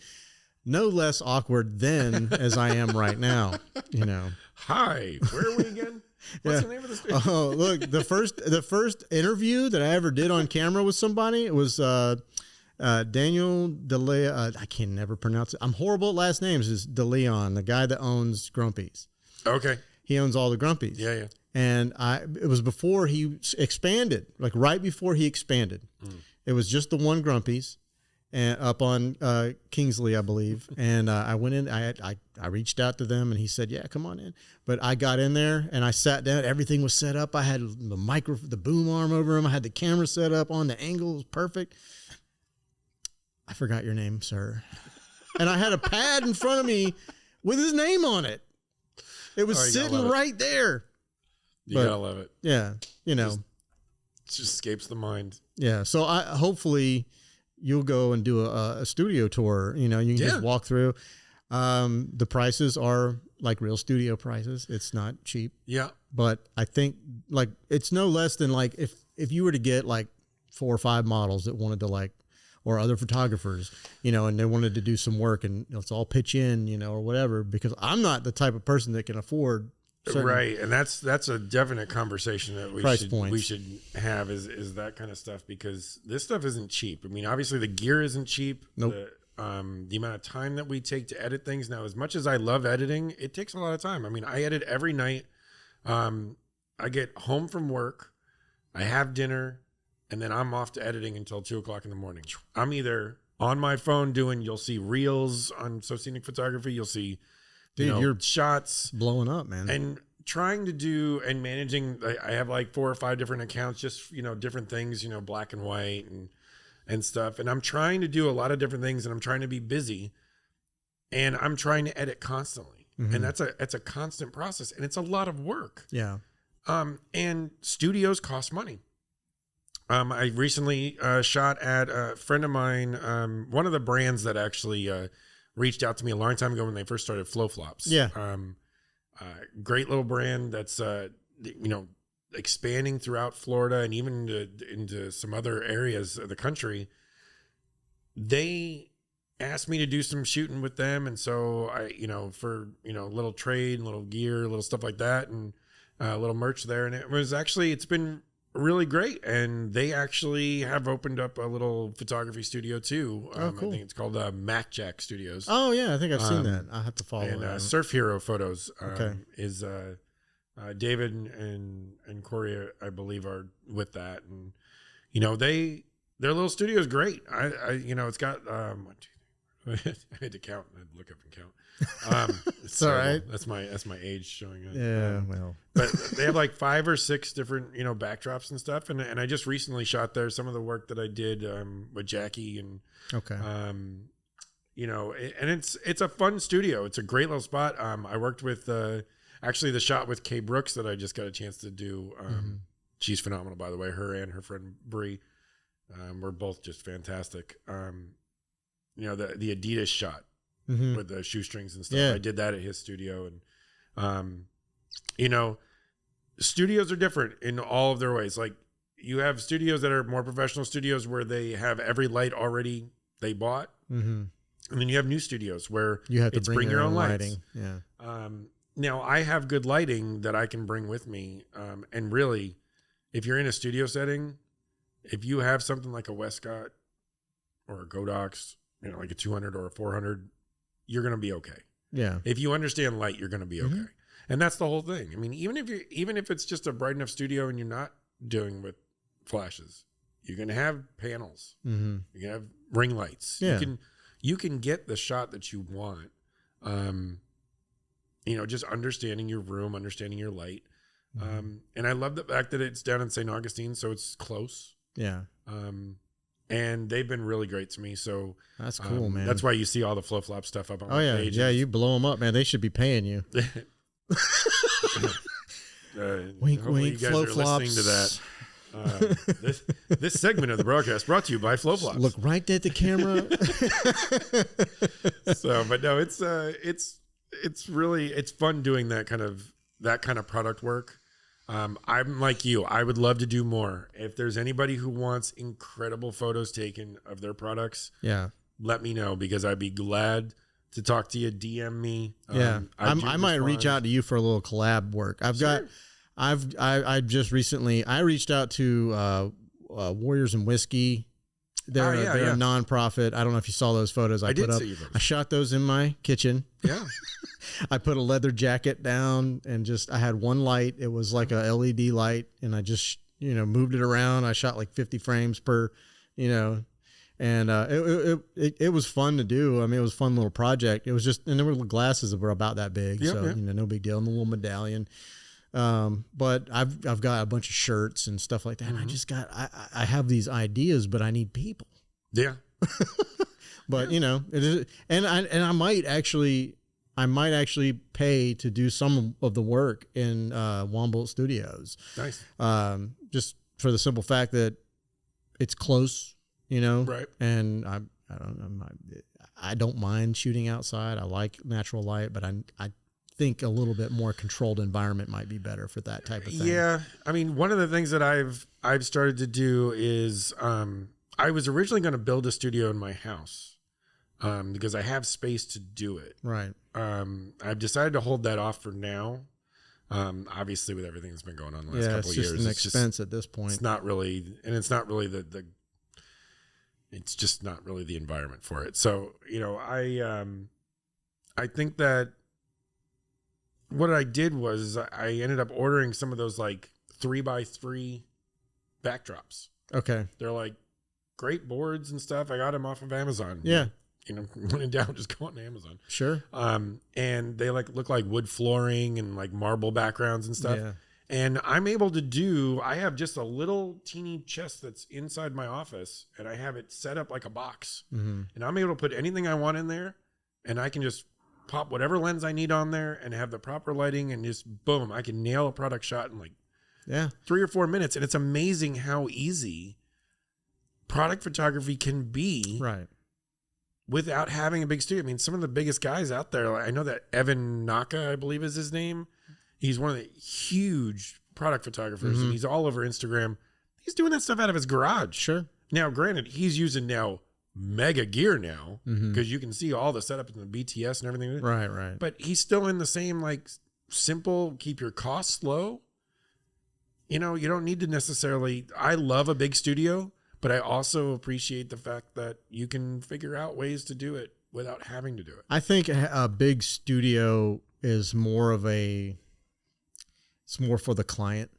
no less awkward then as I am right now, Hi, where are we again? What's the name of the studio? Oh, look, the first interview that I ever did on camera with somebody, it was Daniel DeLeon. I can never pronounce it. I'm horrible at last names. It's DeLeon, the guy that owns Grumpy's. Okay. He owns all the Grumpy's. Yeah. And it was before he expanded, like right before he expanded. It was just the one Grumpy's, and up on Kingsley, I believe. And I went in. I reached out to them, and he said, "Yeah, come on in." But I got in there and I sat down. Everything was set up. I had the boom arm over him. I had the camera set up on the angle. It was perfect. I forgot your name, sir. And I had a pad in front of me with his name on it. It was sitting right there. You gotta love it. Yeah, it just escapes the mind. Yeah, so hopefully you'll go and do a studio tour. You can just walk through. The prices are like real studio prices. It's not cheap. Yeah, but I think like it's no less than like if you were to get like 4 or 5 models that wanted to or other photographers, and they wanted to do some work, and let's all pitch in, or whatever, because I'm not the type of person that can afford. Right. And that's a definite conversation that we should have is that kind of stuff, because this stuff isn't cheap. I mean, obviously the gear isn't cheap. Nope. The amount of time that we take to edit things now, as much as I love editing, it takes a lot of time. I mean, I edit every night. I get home from work, I have dinner, and then I'm off to editing until 2:00 in the morning. I'm either on my phone you'll see reels on Soscenic Photography. You'll see, you're shots blowing up, man. And trying to do and managing, I have like 4 or 5 different accounts, just, different things, black and white and stuff. And I'm trying to do a lot of different things, and I'm trying to be busy, and I'm trying to edit constantly. And that's a constant process, and it's a lot of work. Yeah. And studios cost money. I recently shot at a friend of mine, one of the brands that actually reached out to me a long time ago when they first started, Flow Flops. Yeah. Great little brand that's expanding throughout Florida and even into some other areas of the country, they asked me to do some shooting with them. And so I, for, a little trade, little gear, little stuff like that, and a little merch there. And it's been really great. And they actually have opened up a little photography studio too. Oh, cool. I think it's called Mac Jack Studios. Oh yeah, I think I've seen that. I'll have to follow it. And Surf Hero Photos Okay. is David and Corey, I believe, are with that. And their little studio is great. It's got I had to count. I had to look up and count. It's all right. That's my age showing it. Yeah, well, but they have like 5 or 6 different backdrops and stuff. And I just recently shot there some of the work that I did with Jackie and okay. and it's a fun studio. It's a great little spot. I worked with actually the shot with Kay Brooks that I just got a chance to do. She's phenomenal, by the way. Her and her friend Bree were both just fantastic. The Adidas shot with the shoestrings and stuff. Yeah. I did that at his studio. And, studios are different in all of their ways. Like you have studios that are more professional studios where they have every light already they bought. Mm-hmm. And then you have new studios where you have to bring your own lighting. Yeah. Now I have good lighting that I can bring with me. And really, if you're in a studio setting, if you have something like a Westcott or a Godox, like a 200 or a 400, you're going to be okay. Yeah. If you understand light, you're going to be okay. And that's the whole thing. I mean, even if it's just a bright enough studio and you're not doing with flashes, you're going to have panels. Mm-hmm. You're going to have ring lights. Yeah. You can get the shot that you want. Just understanding your room, understanding your light. And I love the fact that it's down in St. Augustine, so it's close. Yeah. And they've been really great to me. So that's cool, man. That's why you see all the Flow Flop stuff up on my page. Yeah, you blow them up, man. They should be paying you. Wink, wink, Flow Flops. Listening to that. This segment of the broadcast brought to you by Flow Flops. Look right at the camera. But no, it's really fun doing that kind of product work. I'm like you. I would love to do more. If there's anybody who wants incredible photos taken of their products, let me know, because I'd be glad to talk to you. DM me. I might reach out to you for a little collab work. I just recently reached out to Warriors and Whiskey. They're a nonprofit. I don't know if you saw those photos I put up. I shot those in my kitchen. Yeah. I put a leather jacket down and I had one light. It was like a LED light, and I just, moved it around. I shot like 50 frames per, and it was fun to do. I mean, it was a fun little project. It was just, and there were glasses that were about that big. No big deal. And the little medallion. But I've got a bunch of shirts and stuff like that. And I have these ideas, but I need people. Yeah. But it is, and I might actually pay to do some of the work in Wombolt Studios. Nice. Just for the simple fact that it's close, right. And I don't mind shooting outside. I like natural light, but I think a little bit more controlled environment might be better for that type of thing. Yeah. I mean, one of the things that I've started to do is I was originally going to build a studio in my house because I have space to do it. Right. I've decided to hold that off for now. Obviously, with everything that's been going on the last couple of years, it's just an expense at this point. It's not really, and it's not really it's just not really the environment for it. So, I think that what I did was I ended up ordering some of those like 3x3 backdrops. Okay. They're like great boards and stuff. I got them off of Amazon. Yeah. When in doubt, just go on Amazon. Sure. And they look like wood flooring and like marble backgrounds and stuff. Yeah. And I have just a little teeny chest that's inside my office, and I have it set up like a box. Mm-hmm. And I'm able to put anything I want in there, and I can just pop whatever lens I need on there and have the proper lighting, and just boom, I can nail a product shot in like 3 or 4 minutes. And it's amazing how easy product photography can be. Right. Without having a big studio. I mean, some of the biggest guys out there, I know that Evan Naka, I believe is his name. He's one of the huge product photographers, and he's all over Instagram. He's doing that stuff out of his garage. Sure. Now, granted, he's using now mega gear now because you can see all the setup in the BTS and everything. Right. But he's still in the same like simple, keep your costs low. You know, you don't need to necessarily. I love a big studio, but I also appreciate the fact that you can figure out ways to do it without having to do it. I think a big studio is more of it's more for the client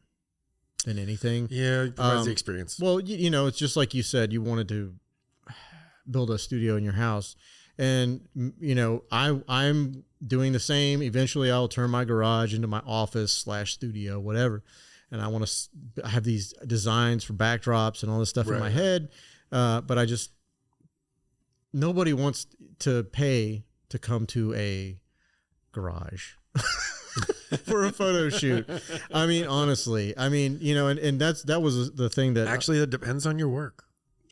than anything. Yeah, it provides the experience. Well, you know, it's just like you said, you wanted to build a studio in your house. And, you know, I'm doing the same. Eventually I'll turn my garage into my office / studio, whatever. And I want to have these designs for backdrops and all this stuff in my head. But nobody wants to pay to come to a garage for a photo shoot. I mean, honestly, you know, and that was the thing that actually, that depends on your work.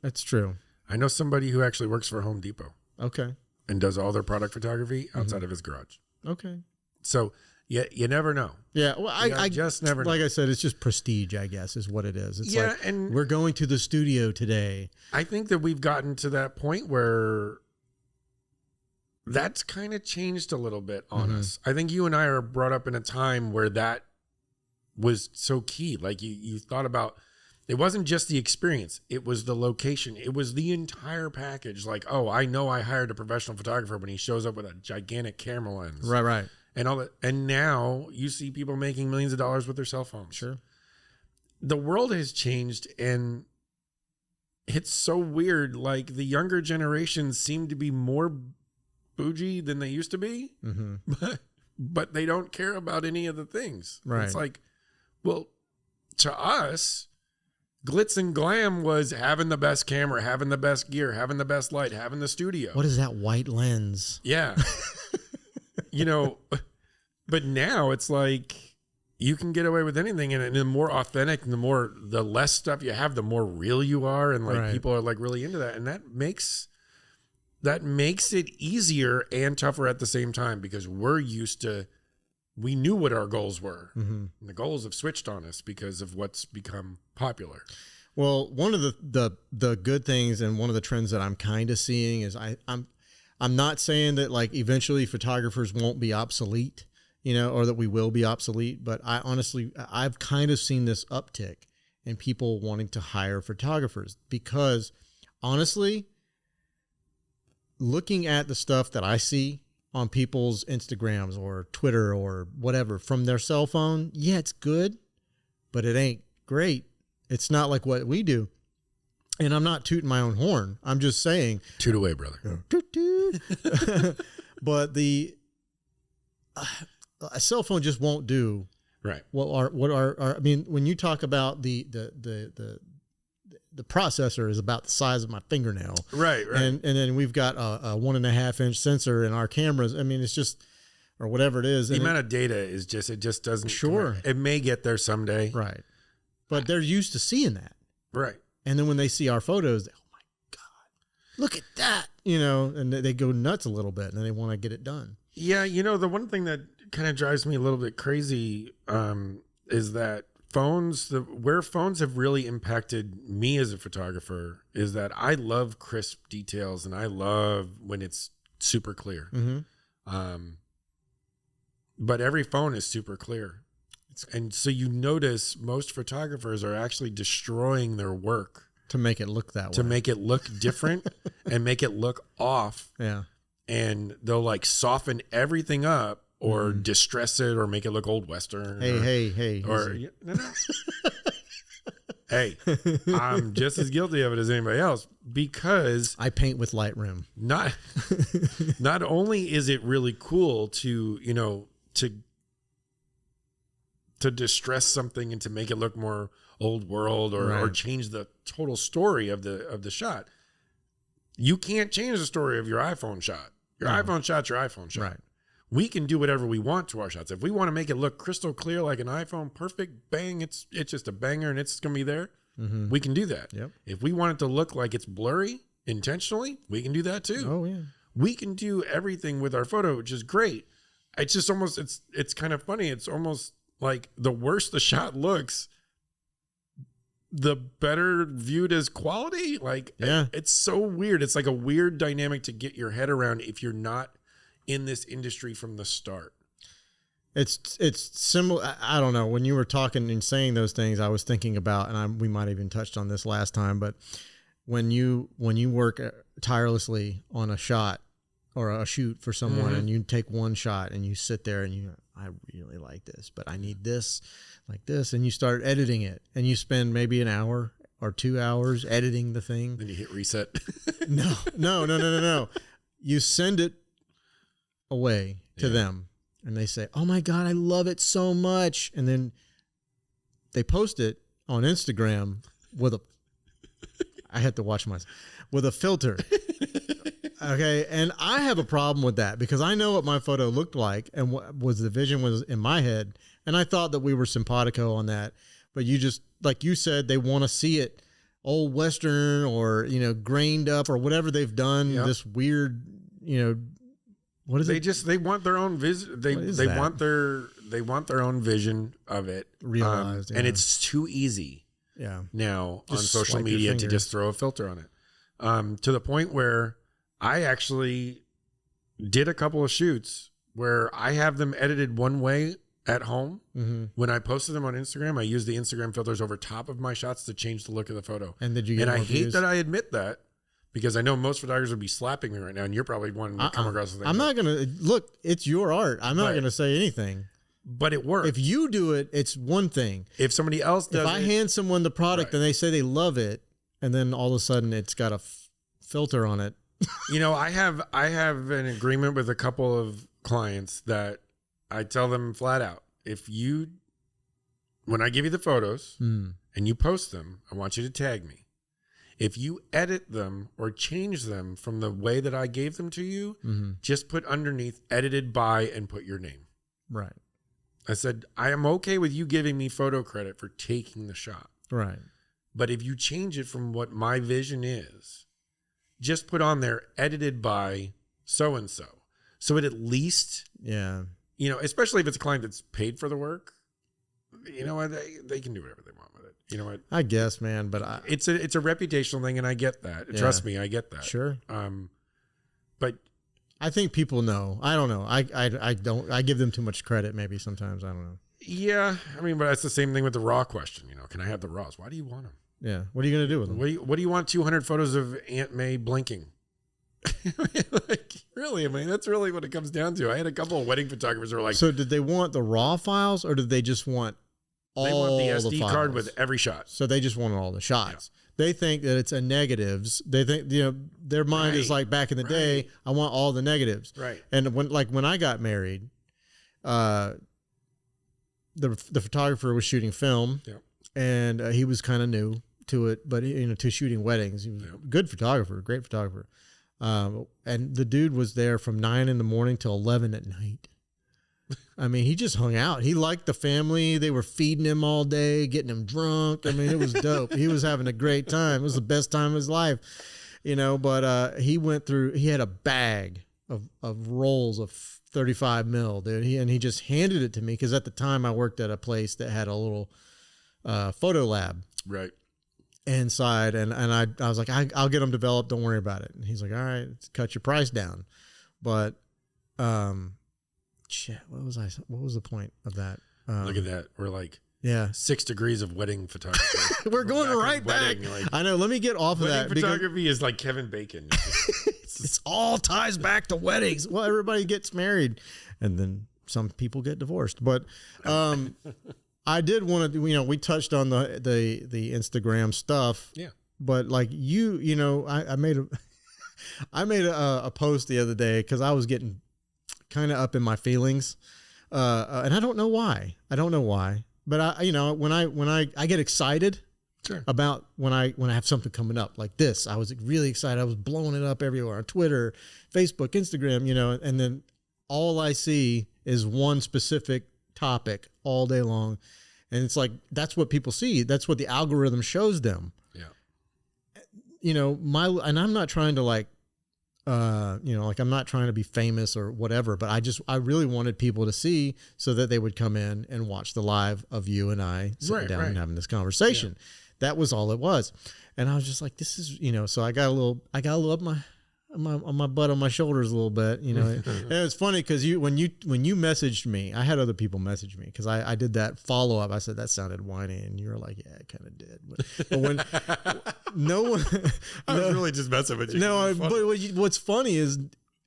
That's true. I know somebody who actually works for Home Depot. Okay. And does all their product photography outside of his garage. Okay. So you never know. Yeah. Well, I just never know. Like I said, it's just prestige, I guess, is what it is. It's like, and we're going to the studio today. I think that we've gotten to that point where that's kind of changed a little bit on us. I think you and I are brought up in a time where that was so key. Like you thought about, it wasn't just the experience. It was the location. It was the entire package. Like, oh, I know I hired a professional photographer when he shows up with a gigantic camera lens. Right. And all that. And now you see people making millions of dollars with their cell phones. Sure. The world has changed, and it's so weird. Like, the younger generations seem to be more bougie than they used to be, but they don't care about any of the things. Right. It's like, well, to us, glitz and glam was having the best camera, having the best gear, having the best light, having the studio. What is that white lens? Yeah. You know, but now it's like you can get away with anything, and the more authentic, the less stuff you have, the more real you are, and like people are like really into that, and that makes it easier and tougher at the same time, because we knew what our goals were, and the goals have switched on us because of what's become popular. Well, one of the good things, and one of the trends that I'm kind of seeing is I'm not saying that like eventually photographers won't be obsolete, you know, or that we will be obsolete, but I've kind of seen this uptick in people wanting to hire photographers, because honestly, looking at the stuff that I see on people's Instagrams or Twitter or whatever from their cell phone, yeah, it's good, but it ain't great. It's not like what we do. And I'm not tooting my own horn. I'm just saying. Toot away, brother. Toot, toot. But a cell phone just won't do right. I mean, when you talk about the processor is about the size of my fingernail. Right. And then we've got a 1.5 inch sensor in our cameras. I mean, it's just, or whatever it is. The amount of data is just, it just doesn't. Sure. It may get there someday. Right. But they're used to seeing that. Right. And then when they see our photos, oh my God, look at that, you know, and they go nuts a little bit, and then they want to get it done. Yeah. You know, the one thing that kind of drives me a little bit crazy is that where phones have really impacted me as a photographer is that I love crisp details, and I love when it's super clear. But every phone is super clear. And so you notice most photographers are actually destroying their work to make it look that way, to make it look different and make it look off. Yeah. And they'll like soften everything up or distress it or make it look old Western. Hey. Or no. Hey, I'm just as guilty of it as anybody else, because I paint with Lightroom. Not only is it really cool to, you know, to distress something and to make it look more old world or change the total story of the shot. You can't change the story of your iPhone shot. Your iPhone shot's your iPhone shot. Right. We can do whatever we want to our shots. If we want to make it look crystal clear like an iPhone, perfect, bang, it's just a banger and it's going to be there. We can do that. Yep. If we want it to look like it's blurry intentionally, we can do that too. Oh yeah. We can do everything with our photo, which is great. It's just almost, it's kind of funny. It's almost like the worse the shot looks, the better viewed as quality. Like, it's so weird. It's like a weird dynamic to get your head around if you're not in this industry from the start. It's similar. I don't know. When you were talking and saying those things, I was thinking about, and we might have even touched on this last time, but when you work tirelessly on a shot or a shoot for someone, and you take one shot and you sit there and I really like this, but I need this, like this, and you start editing it, and you spend maybe an hour or 2 hours editing the thing. Then you hit reset. No. You send it away to them. And they say, "Oh my God, I love it so much." And then they post it on Instagram with I had to watch myself, with a filter. Okay. And I have a problem with that because I know what my photo looked like and what was the vision was in my head. And I thought that we were simpatico on that. But you just, like you said, they want to see it old Western or, grained up or whatever they've done. Yep. This weird, what is it? They want their own vision. They want their own vision of it. Realized, and it's too easy. Yeah. Now just on social media to just throw a filter on it. To the point where I actually did a couple of shoots where I have them edited one way at home. Mm-hmm. When I posted them on Instagram, I used the Instagram filters over top of my shots to change the look of the photo. And did you get And I views? hate that I admit that. Because I know most photographers would be slapping me right now, and you're probably one to come across the thing. I'm not going to look. It's your art. I'm not going to say anything. But it works. If you do it, it's one thing. If somebody else does, if I hand someone the product and they say they love it, and then all of a sudden it's got a filter on it. I have an agreement with a couple of clients that I tell them flat out: when I give you the photos and you post them, I want you to tag me. If you edit them or change them from the way that I gave them to you, just put underneath edited by and put your name. Right. I said, I am okay with you giving me photo credit for taking the shot. Right. But if you change it from what my vision is, just put on there edited by so-and-so. So it at least, especially if it's a client that's paid for the work, they can do whatever they want with it. You know what? I guess, man, but it's a reputational thing, and I get that. Trust me, I get that. Sure. But I think people know. I don't know. I don't. I give them too much credit. Maybe sometimes I don't know. Yeah, but that's the same thing with the raw question. Can I have the raws? Why do you want them? Yeah. What are you going to do with them? What do you want? 200 photos of Aunt May blinking. Really? That's really what it comes down to. I had a couple of wedding photographers who were like, so did they want the raw files or did they just want they want the SD card with every shot? So they just wanted all the shots. Yeah. They think that it's a negatives. They think, their mind is like back in the day, I want all the negatives. Right. And when I got married, the photographer was shooting film and he was kind of new to it, but to shooting weddings. He was a good photographer, great photographer. And the dude was there from 9 a.m. till 11 at night. He just hung out. He liked the family. They were feeding him all day, getting him drunk. It was dope. He was having a great time. It was the best time of his life, but he had a bag of rolls of 35 mil, dude. He just handed it to me because at the time I worked at a place that had a little photo lab. Right. Inside, and I was like, I'll get them developed. Don't worry about it. And he's like, all right, cut your price down. But, what was the point of that? Look at that. We're like, 6 degrees of wedding photography. We're going right back. I know. Let me get off of that. Wedding photography is like Kevin Bacon. It's all ties back to weddings. Well, everybody gets married, and then some people get divorced. But, I did want to, we touched on the Instagram stuff. Yeah. But like I made a post the other day because I was getting kind of up in my feelings, and I don't know why. But when I get excited about when I have something coming up like this, I was really excited. I was blowing it up everywhere on Twitter, Facebook, Instagram, and then all I see is one specific topic all day long. And it's like, that's what people see. That's what the algorithm shows them. Yeah. And I'm not trying to like I'm not trying to be famous or whatever, but I really wanted people to see so that they would come in and watch the live of you and I sitting down and having this conversation. Yeah. That was all it was. And I was just like, this is, so I got a little up my butt on my shoulders a little bit, and it's funny because when you messaged me, I had other people message me because I did that follow up. I said that sounded whiny, and you were like, yeah, it kind of did. But when no one, I was really just messing with you. No, but what's funny is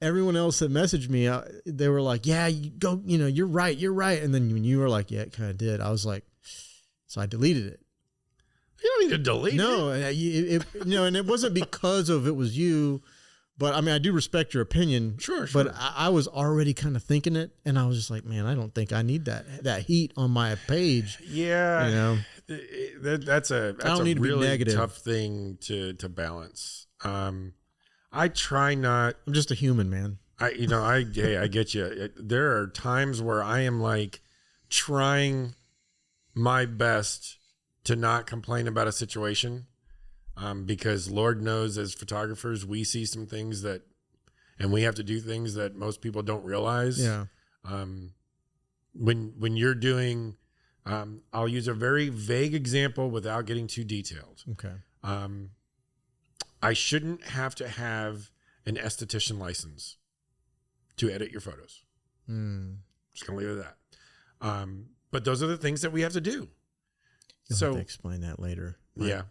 everyone else that messaged me, they were like, yeah, you go, you're right, and then when you were like, yeah, it kind of did, I was like, so I deleted it. You don't need to delete it. No, and it wasn't because of it was you. But I mean, I do respect your opinion. Sure. But I was already kind of thinking it, and I was just like, man, I don't think I need that heat on my page. Yeah. That's a really tough thing to balance. I try not. I'm just a human, man. I get you. There are times where I am like trying my best to not complain about a situation. Because Lord knows as photographers, we see some things and we have to do things that most people don't realize. Yeah. When you're doing, I'll use a very vague example without getting too detailed. Okay. I shouldn't have to have an esthetician license to edit your photos. Just gonna leave it at that. But those are the things that we have to do. You'll have to explain that later. Right? Yeah.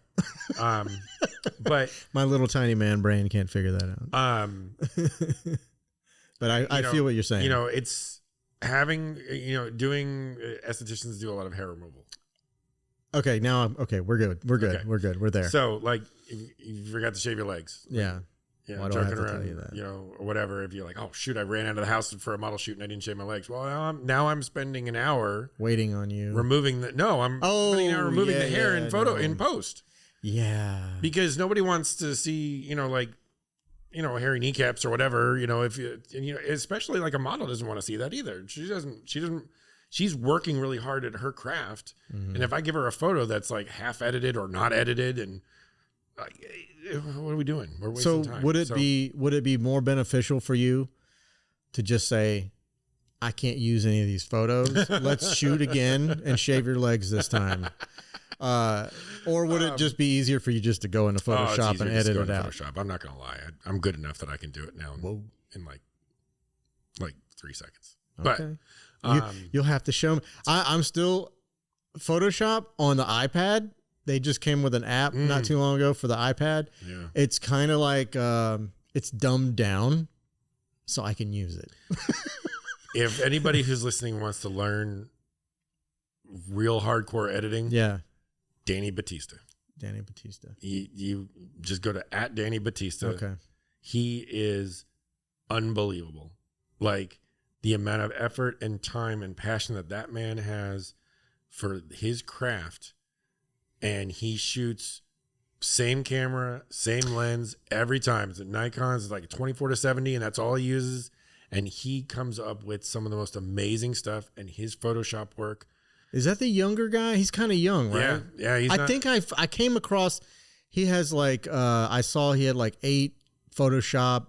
But my little tiny man brain can't figure that out. But I feel what you're saying. It's having, doing estheticians do a lot of hair removal. Okay. Now, we're good. Okay. We're good. We're there. So like you forgot to shave your legs. Yeah. Why do I have to tell you that? Or whatever. If you're like, oh shoot, I ran out of the house for a model shoot and I didn't shave my legs. Well, now I'm spending an hour waiting on you, removing spending an hour removing the hair in post. Yeah. Because nobody wants to see, hairy kneecaps or whatever, especially like a model doesn't want to see that either. She's working really hard at her craft. Mm-hmm. And if I give her a photo that's like half edited or not edited, and what are we doing? We're wasting time. Would it be more beneficial for you to just say, I can't use any of these photos. Let's shoot again and shave your legs this time. Or would it just be easier for you just to go into Photoshop and edit it out? Photoshop. I'm not going to lie. I'm good enough that I can do it now in like 3 seconds. Okay. But you'll have to show me. I'm still Photoshop on the iPad. They just came with an app not too long ago for the iPad. Yeah. It's kind of like it's dumbed down so I can use it. If anybody who's listening wants to learn real hardcore editing, Danny Batista. You just go to @Danny Batista. Okay. He is unbelievable. Like the amount of effort and time and passion that man has for his craft, and he shoots same camera, same lens every time. It's a Nikon. It's like 24-70, and that's all he uses. And he comes up with some of the most amazing stuff, and his Photoshop work. Is that the younger guy? He's kind of young, right? Yeah. I think I came across, he has like, I saw he had like 8 Photoshop,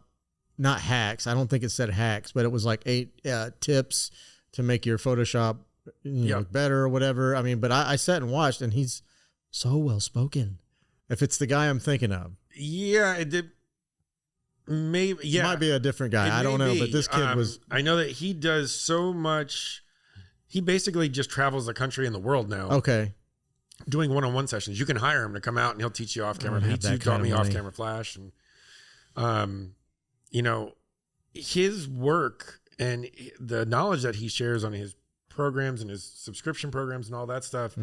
not hacks. I don't think it said hacks, but it was like 8 tips to make your Photoshop look better or whatever. I mean, but I sat and watched, and he's so well spoken. If it's the guy I'm thinking of. Yeah, it did. Maybe, yeah. It might be a different guy. I don't know, but this kid was. I know that he does so much. He basically just travels the country and the world now. Okay. Doing one-on-one sessions. You can hire him to come out and he'll teach you off camera. He taught me off camera flash. And, his work and the knowledge that he shares on his programs and his subscription programs and all that stuff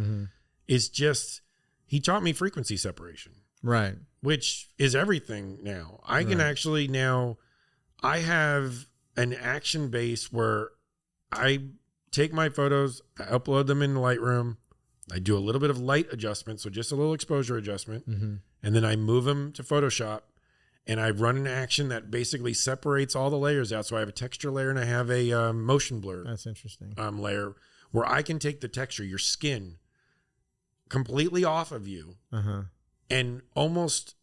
is just, he taught me frequency separation. Right. Which is everything now. I can actually now, I have an action base where I take my photos, I upload them in Lightroom, I do a little bit of light adjustment, so just a little exposure adjustment, and then I move them to Photoshop, and I run an action that basically separates all the layers out. So I have a texture layer and I have a motion blur. That's interesting. Layer where I can take the texture, your skin, completely off of you, and almost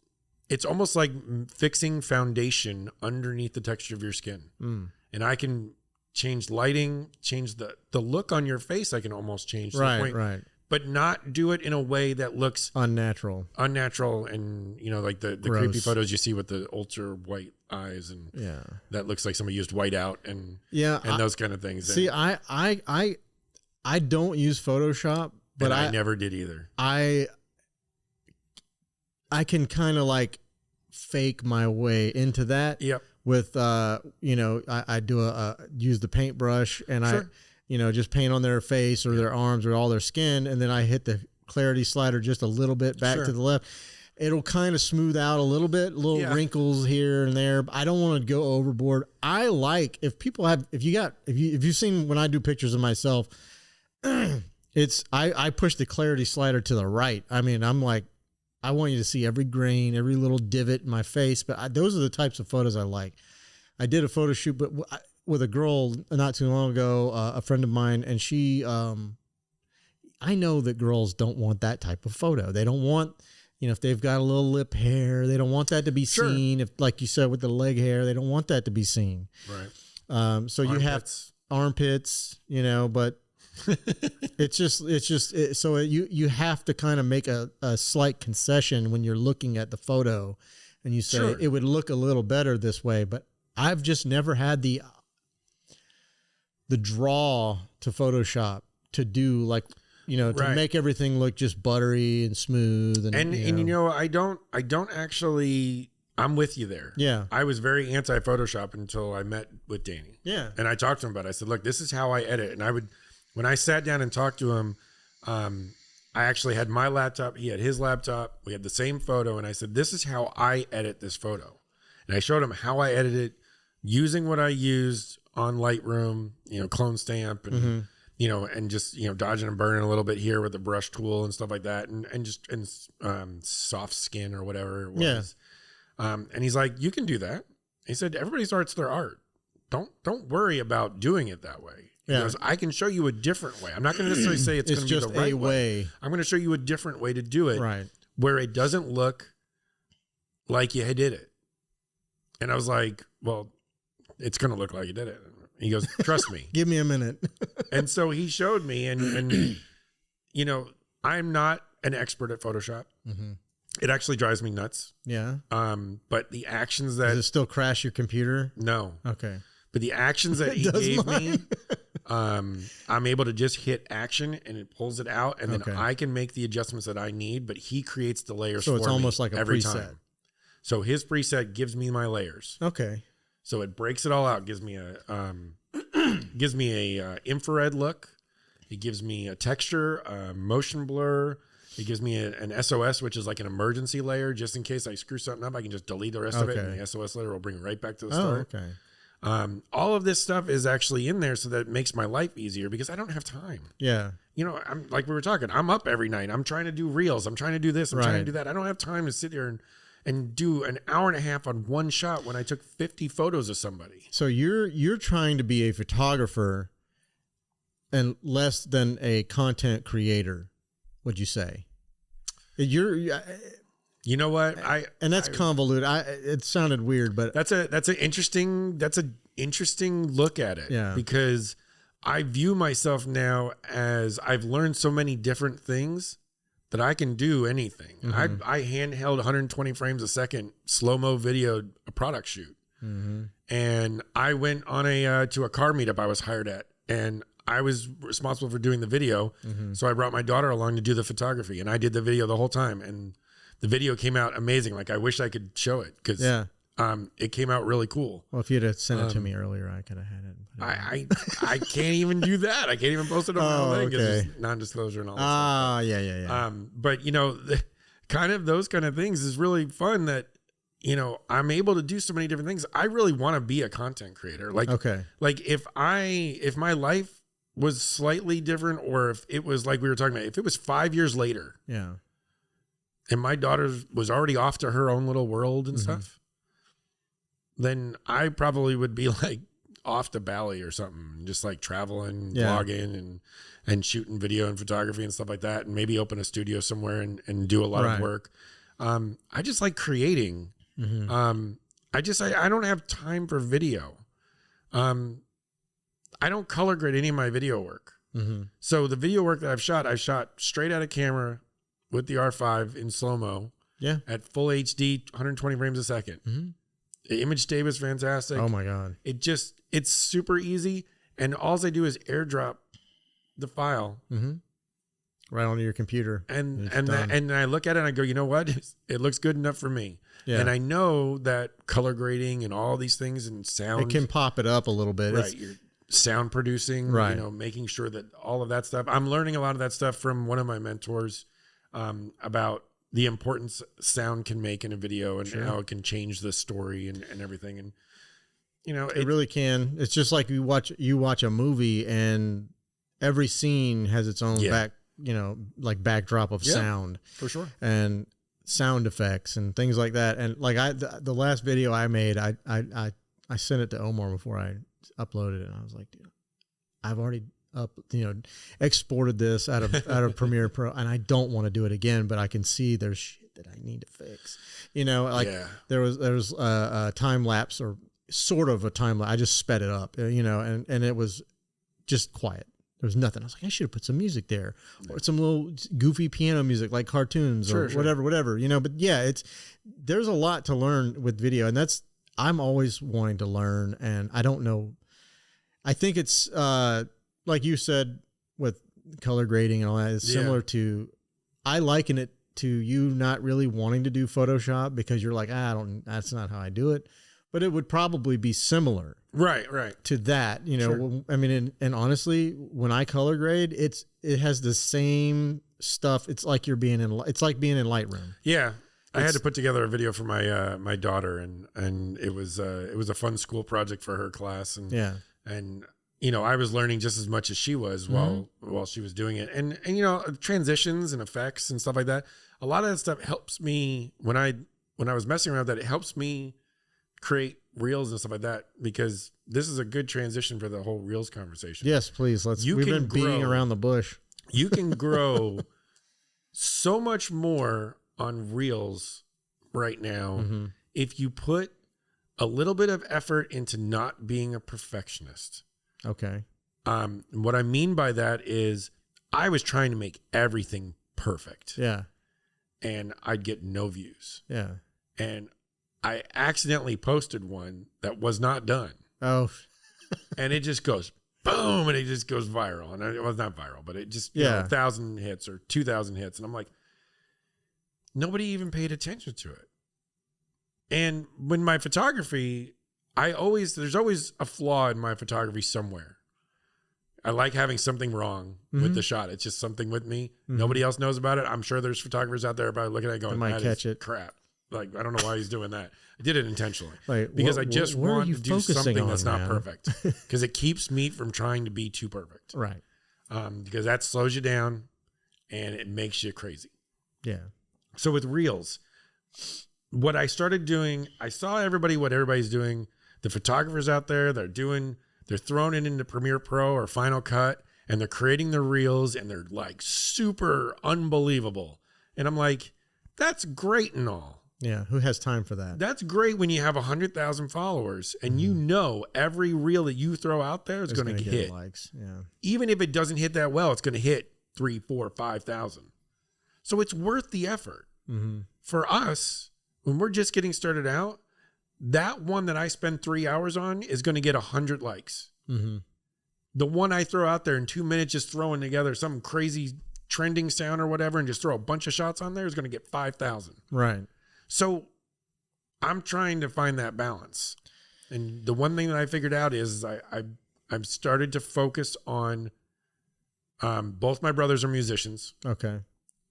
it's almost like fixing foundation underneath the texture of your skin. And I can change lighting, change the look on your face. I can almost change. Right. But not do it in a way that looks unnatural. And, you know, like the creepy photos you see with the ultra white eyes and that looks like somebody used white out and those kind of things. See, I don't use Photoshop, but I never did either. I can kind of like fake my way into that. Yep. With, you know, I do use the paintbrush and Sure. you know, just paint on their face or their arms or all their skin. And then I hit the clarity slider just a little bit back to the left. It'll kind of smooth out a little bit, little wrinkles here and there. But I don't want to go overboard. I like if you've seen when I do pictures of myself, I push the clarity slider to the right. I mean, I'm like, I want you to see every grain, every little divot in my face. But those are the types of photos I like. I did a photo shoot, but with a girl not too long ago, a friend of mine, and she, I know that girls don't want that type of photo. They don't want, you know, if they've got a little lip hair, they don't want that to be seen. If, like you said, with the leg hair, they don't want that to be seen. Right. So you have armpits, you know, but you have to kind of make a slight concession when you're looking at the photo and you say it would look a little better this way, but I've just never had the draw to Photoshop to do like, you know, to make everything look just buttery and smooth. And you know, I don't actually, I'm with you there. Yeah. I was very anti Photoshop until I met with Danny. Yeah. And I talked to him about it. I said, look, this is how I edit. And when I sat down and talked to him, I actually had my laptop. He had his laptop. We had the same photo. And I said, this is how I edit this photo. And I showed him how I edited it using what I used on Lightroom, you know, clone stamp and, you know, and just, you know, dodging and burning a little bit here with the brush tool and stuff like that. And soft skin or whatever it was. And he's like, you can do that. He said, everybody's art's their art. Don't worry about doing it that way. Because I can show you a different way. I'm not going to necessarily say it's going to be the right way. I'm going to show you a different way to do it. Right. Where it doesn't look like you did it. And I was like, well, it's going to look like you did it. He goes, trust me. Give me a minute. And so he showed me and you know, I'm not an expert at Photoshop. It actually drives me nuts. Yeah. But the actions that... Does it still crash your computer? No. Okay. But the actions that he gave me, I'm able to just hit action and it pulls it out. And then I can make the adjustments that I need, but he creates the layers for me. So it's almost like a preset. Time. So his preset gives me my layers. Okay. So it breaks it all out, gives me a infrared look. It gives me a texture, a motion blur. It gives me an SOS, which is like an emergency layer. Just in case I screw something up, I can just delete the rest of it. And the SOS layer will bring it right back to the start. Okay. All of this stuff is actually in there so that it makes my life easier because I don't have time. Yeah. You know, I'm like we were talking, I'm up every night. I'm trying to do reels. I'm trying to do this. I'm trying to do that. I don't have time to sit here and do an hour and a half on one shot when I took 50 photos of somebody. So you're trying to be a photographer and less than a content creator, would you say? You know what? That's convoluted. It sounded weird, but that's an interesting look at it. Yeah. Because I view myself now as I've learned so many different things that I can do anything. I handheld 120 frames a second slow-mo videoed a product shoot. And I went on to a car meetup I was hired at, and I was responsible for doing the video. So I brought my daughter along to do the photography, and I did the video the whole time. And the video came out amazing. Like I wish I could show it because it came out really cool. Well, if you'd have sent it to me earlier, I could have had it. I can't even do that. I can't even post it on my own thing because it's non-disclosure and all that stuff. Yeah. But you know, those kind of things is really fun that, you know, I'm able to do so many different things. I really want to be a content creator. Like if my life was slightly different, or if it was like we were talking about, if it was 5 years later. Yeah. And my daughter was already off to her own little world and stuff, then I probably would be like off to Bali or something, just like traveling, vlogging and shooting video and photography and stuff like that. And maybe open a studio somewhere and do a lot of work. I just like creating. I don't have time for video. I don't color grade any of my video work. So the video work that I shot straight out of camera with the R5 in slow-mo. Yeah. At full HD, 120 frames a second. The image stay was fantastic. Oh my God. It's super easy. And all I do is airdrop the file. Right onto your computer. And I look at it and I go, you know what? It looks good enough for me. Yeah. And I know that color grading and all these things and sound. It can pop it up a little bit. Right. You're sound producing, right. Making sure that all of that stuff. I'm learning a lot of that stuff from one of my mentors about the importance sound can make in a video and how it can change the story and everything. And, it really can. It's just like you watch a movie and every scene has its own backdrop of sound. For sure. And sound effects and things like that. And like the last video I made, I sent it to Omar before I uploaded it. And I was like, dude, I've already exported this out of Premiere Pro and I don't want to do it again, but I can see there's shit that I need to fix. There was a time lapse or sort of a time lapse. I just sped it up, and it was just quiet. There was nothing. I was like, I should have put some music there or some little goofy piano music like cartoons or whatever, but yeah, there's a lot to learn with video, and I'm always wanting to learn. And I don't know. I think it's, like you said, with color grading and all that, it's similar to, I liken it to you not really wanting to do Photoshop because you're like, that's not how I do it. But it would probably be similar. Right. To that, Sure. I mean, and honestly, when I color grade, it has the same stuff. It's like being in Lightroom. Yeah. I had to put together a video for my daughter and it was a fun school project for her class. And I was learning just as much as she was while she was doing it. And transitions and effects and stuff like that. A lot of that stuff helps me when I was messing around with that. It helps me create reels and stuff like that, because this is a good transition for the whole reels conversation. Yes, please. We've been beating around the bush. You can grow so much more on reels right now if you put a little bit of effort into not being a perfectionist. Okay. What I mean by that is I was trying to make everything perfect. Yeah. And I'd get no views. Yeah. And I accidentally posted one that was not done. Oh. And it just goes boom, and it just goes viral. And it was not viral, but it just 1,000 hits or 2,000 hits. And I'm like, nobody even paid attention to it. And when my photography, there's always a flaw in my photography somewhere. I like having something wrong with the shot. It's just something with me. Nobody else knows about it. I'm sure there's photographers out there probably looking at it going, might catch it. Crap. Like, I don't know why he's doing that. I did it intentionally. Because I just want to do something that's not perfect. Because it keeps me from trying to be too perfect. Right. Because that slows you down and it makes you crazy. Yeah. So with reels, what I started doing, I saw what everybody's doing. The photographers out there, they're throwing it into Premiere Pro or Final Cut, and they're creating the reels, and they're like super unbelievable. And I'm like, that's great and all. Yeah, who has time for that? That's great when you have 100,000 followers and every reel that you throw out there is going to hit likes. Yeah. Even if it doesn't hit that well, it's going to hit 3, 4, 5,000. So it's worth the effort. For us, when we're just getting started out, that one that I spend 3 hours on is going to get 100 likes. The one I throw out there in 2 minutes, just throwing together some crazy trending sound or whatever, and just throw a bunch of shots on there, is going to get 5,000. Right. So I'm trying to find that balance. And the one thing that I figured out is I've started to focus on, both my brothers are musicians. Okay.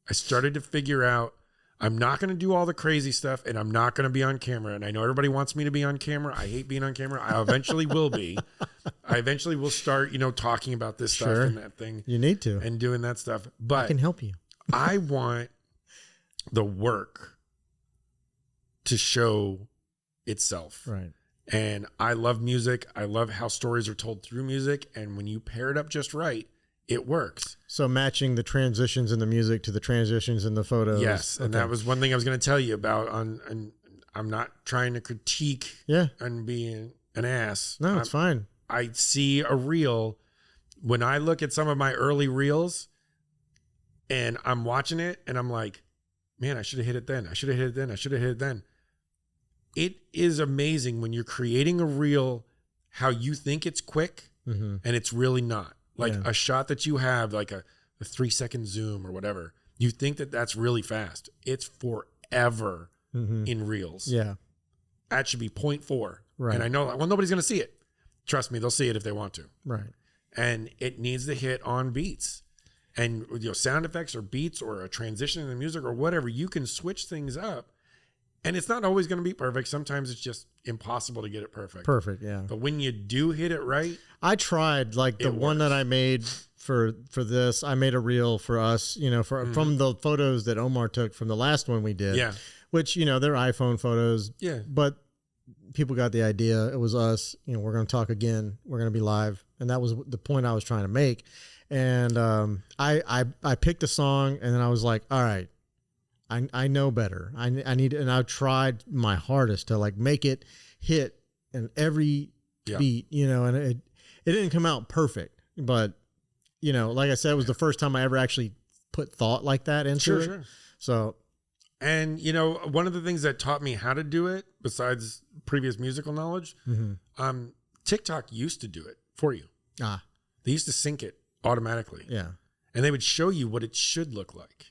I started to figure out, I'm not going to do all the crazy stuff, and I'm not going to be on camera. And I know everybody wants me to be on camera. I hate being on camera. I eventually will be. I eventually will start, talking about this stuff and that thing. You need to. And doing that stuff. But I can help you. I want the work to show itself. Right. And I love music. I love how stories are told through music. And when you pair it up just right, it works. So matching the transitions in the music to the transitions in the photos. Yes. And that was one thing I was going to tell you about and I'm not trying to critique and be an ass. No, it's fine. I see a reel when I look at some of my early reels and I'm watching it and I'm like, man, I should have hit it then. I should have hit it then. I should have hit it then. It is amazing when you're creating a reel, how you think it's quick and it's really not. Like a shot that you have, like a 3-second zoom or whatever, you think that that's really fast. It's forever in reels. Yeah. That should be 0.4. Right. And I know, well, nobody's going to see it. Trust me, they'll see it if they want to. Right. And it needs to hit on beats. And sound effects or beats or a transition in the music or whatever, you can switch things up. And it's not always going to be perfect. Sometimes it's just impossible to get it perfect. Perfect, yeah. But when you do hit it right, I tried, like the one that I made for this, I made a reel for us, from the photos that Omar took from the last one we did. Yeah. Which, they're iPhone photos. Yeah. But people got the idea. It was us. We're going to talk again. We're going to be live. And that was the point I was trying to make. And I picked a song and then I was like, all right, I know better. I need, and I tried my hardest to like make it hit in every beat, and it didn't come out perfect, but like I said, it was the first time I ever actually put thought like that into it. Sure. So, and one of the things that taught me how to do it, besides previous musical knowledge, TikTok used to do it for you. They used to sync it automatically. Yeah. And they would show you what it should look like.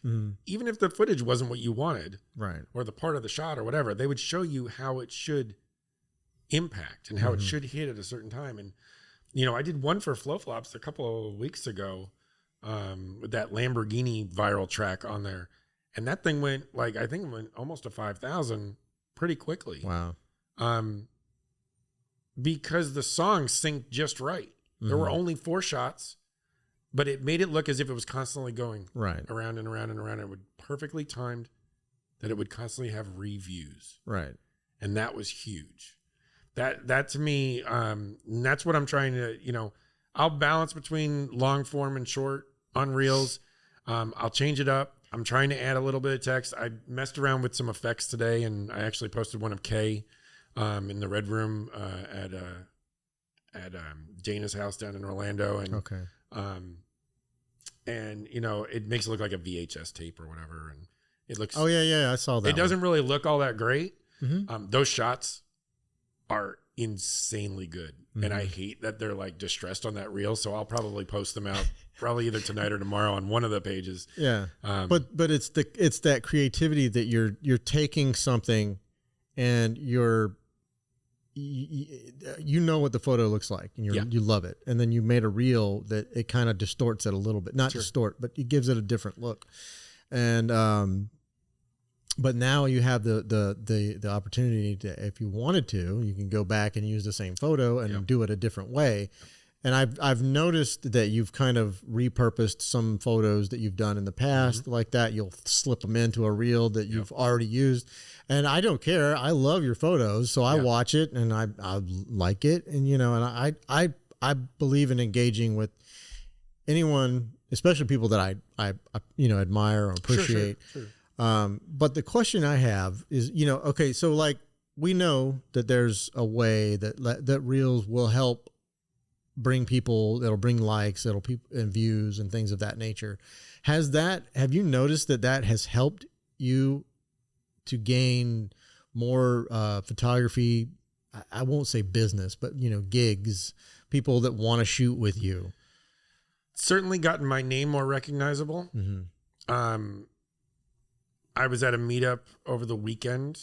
Even if the footage wasn't what you wanted, right, or the part of the shot or whatever, they would show you how it should impact and how it should hit at a certain time. And, I did one for Flow Flops a couple of weeks ago with that Lamborghini viral track on there. And that thing went I think it went almost to 5,000 pretty quickly. Wow. Because the song synced just right. There were only 4 shots. But it made it look as if it was constantly going around and around and around. It would perfectly timed that it would constantly have reviews. Right. And that was huge. That to me, and that's what I'm trying to, I'll balance between long form and short on reels. I'll change it up. I'm trying to add a little bit of text. I messed around with some effects today, and I actually posted one of Kay in the Red Room at Dana's house down in Orlando. And and it makes it look like a VHS tape or whatever, and it looks. Oh yeah, I saw that. It doesn't really look all that great. Those shots are insanely good, and I hate that they're like distressed on that reel. So I'll probably post them out probably either tonight or tomorrow on one of the pages. Yeah, but it's that creativity that you're taking something, and you know what the photo looks like and you love it. And then you made a reel that it kind of distorts it a little bit, not distort, but it gives it a different look. And, but now you have the opportunity to, if you wanted to, you can go back and use the same photo and do it a different way. And I've noticed that you've kind of repurposed some photos that you've done in the past like that. You'll slip them into a reel that you've already used. And I don't care. I love your photos. So I watch it and I like it. And, and I believe in engaging with anyone, especially people that I admire or appreciate. Sure. But the question I have is, okay, so like we know that there's a way that reels will help bring people, that'll bring likes, that'll people and views and things of that nature. Have you noticed that has helped you to gain more photography? I won't say business, but gigs, people that want to shoot with you. Certainly gotten my name more recognizable. I was at a meetup over the weekend.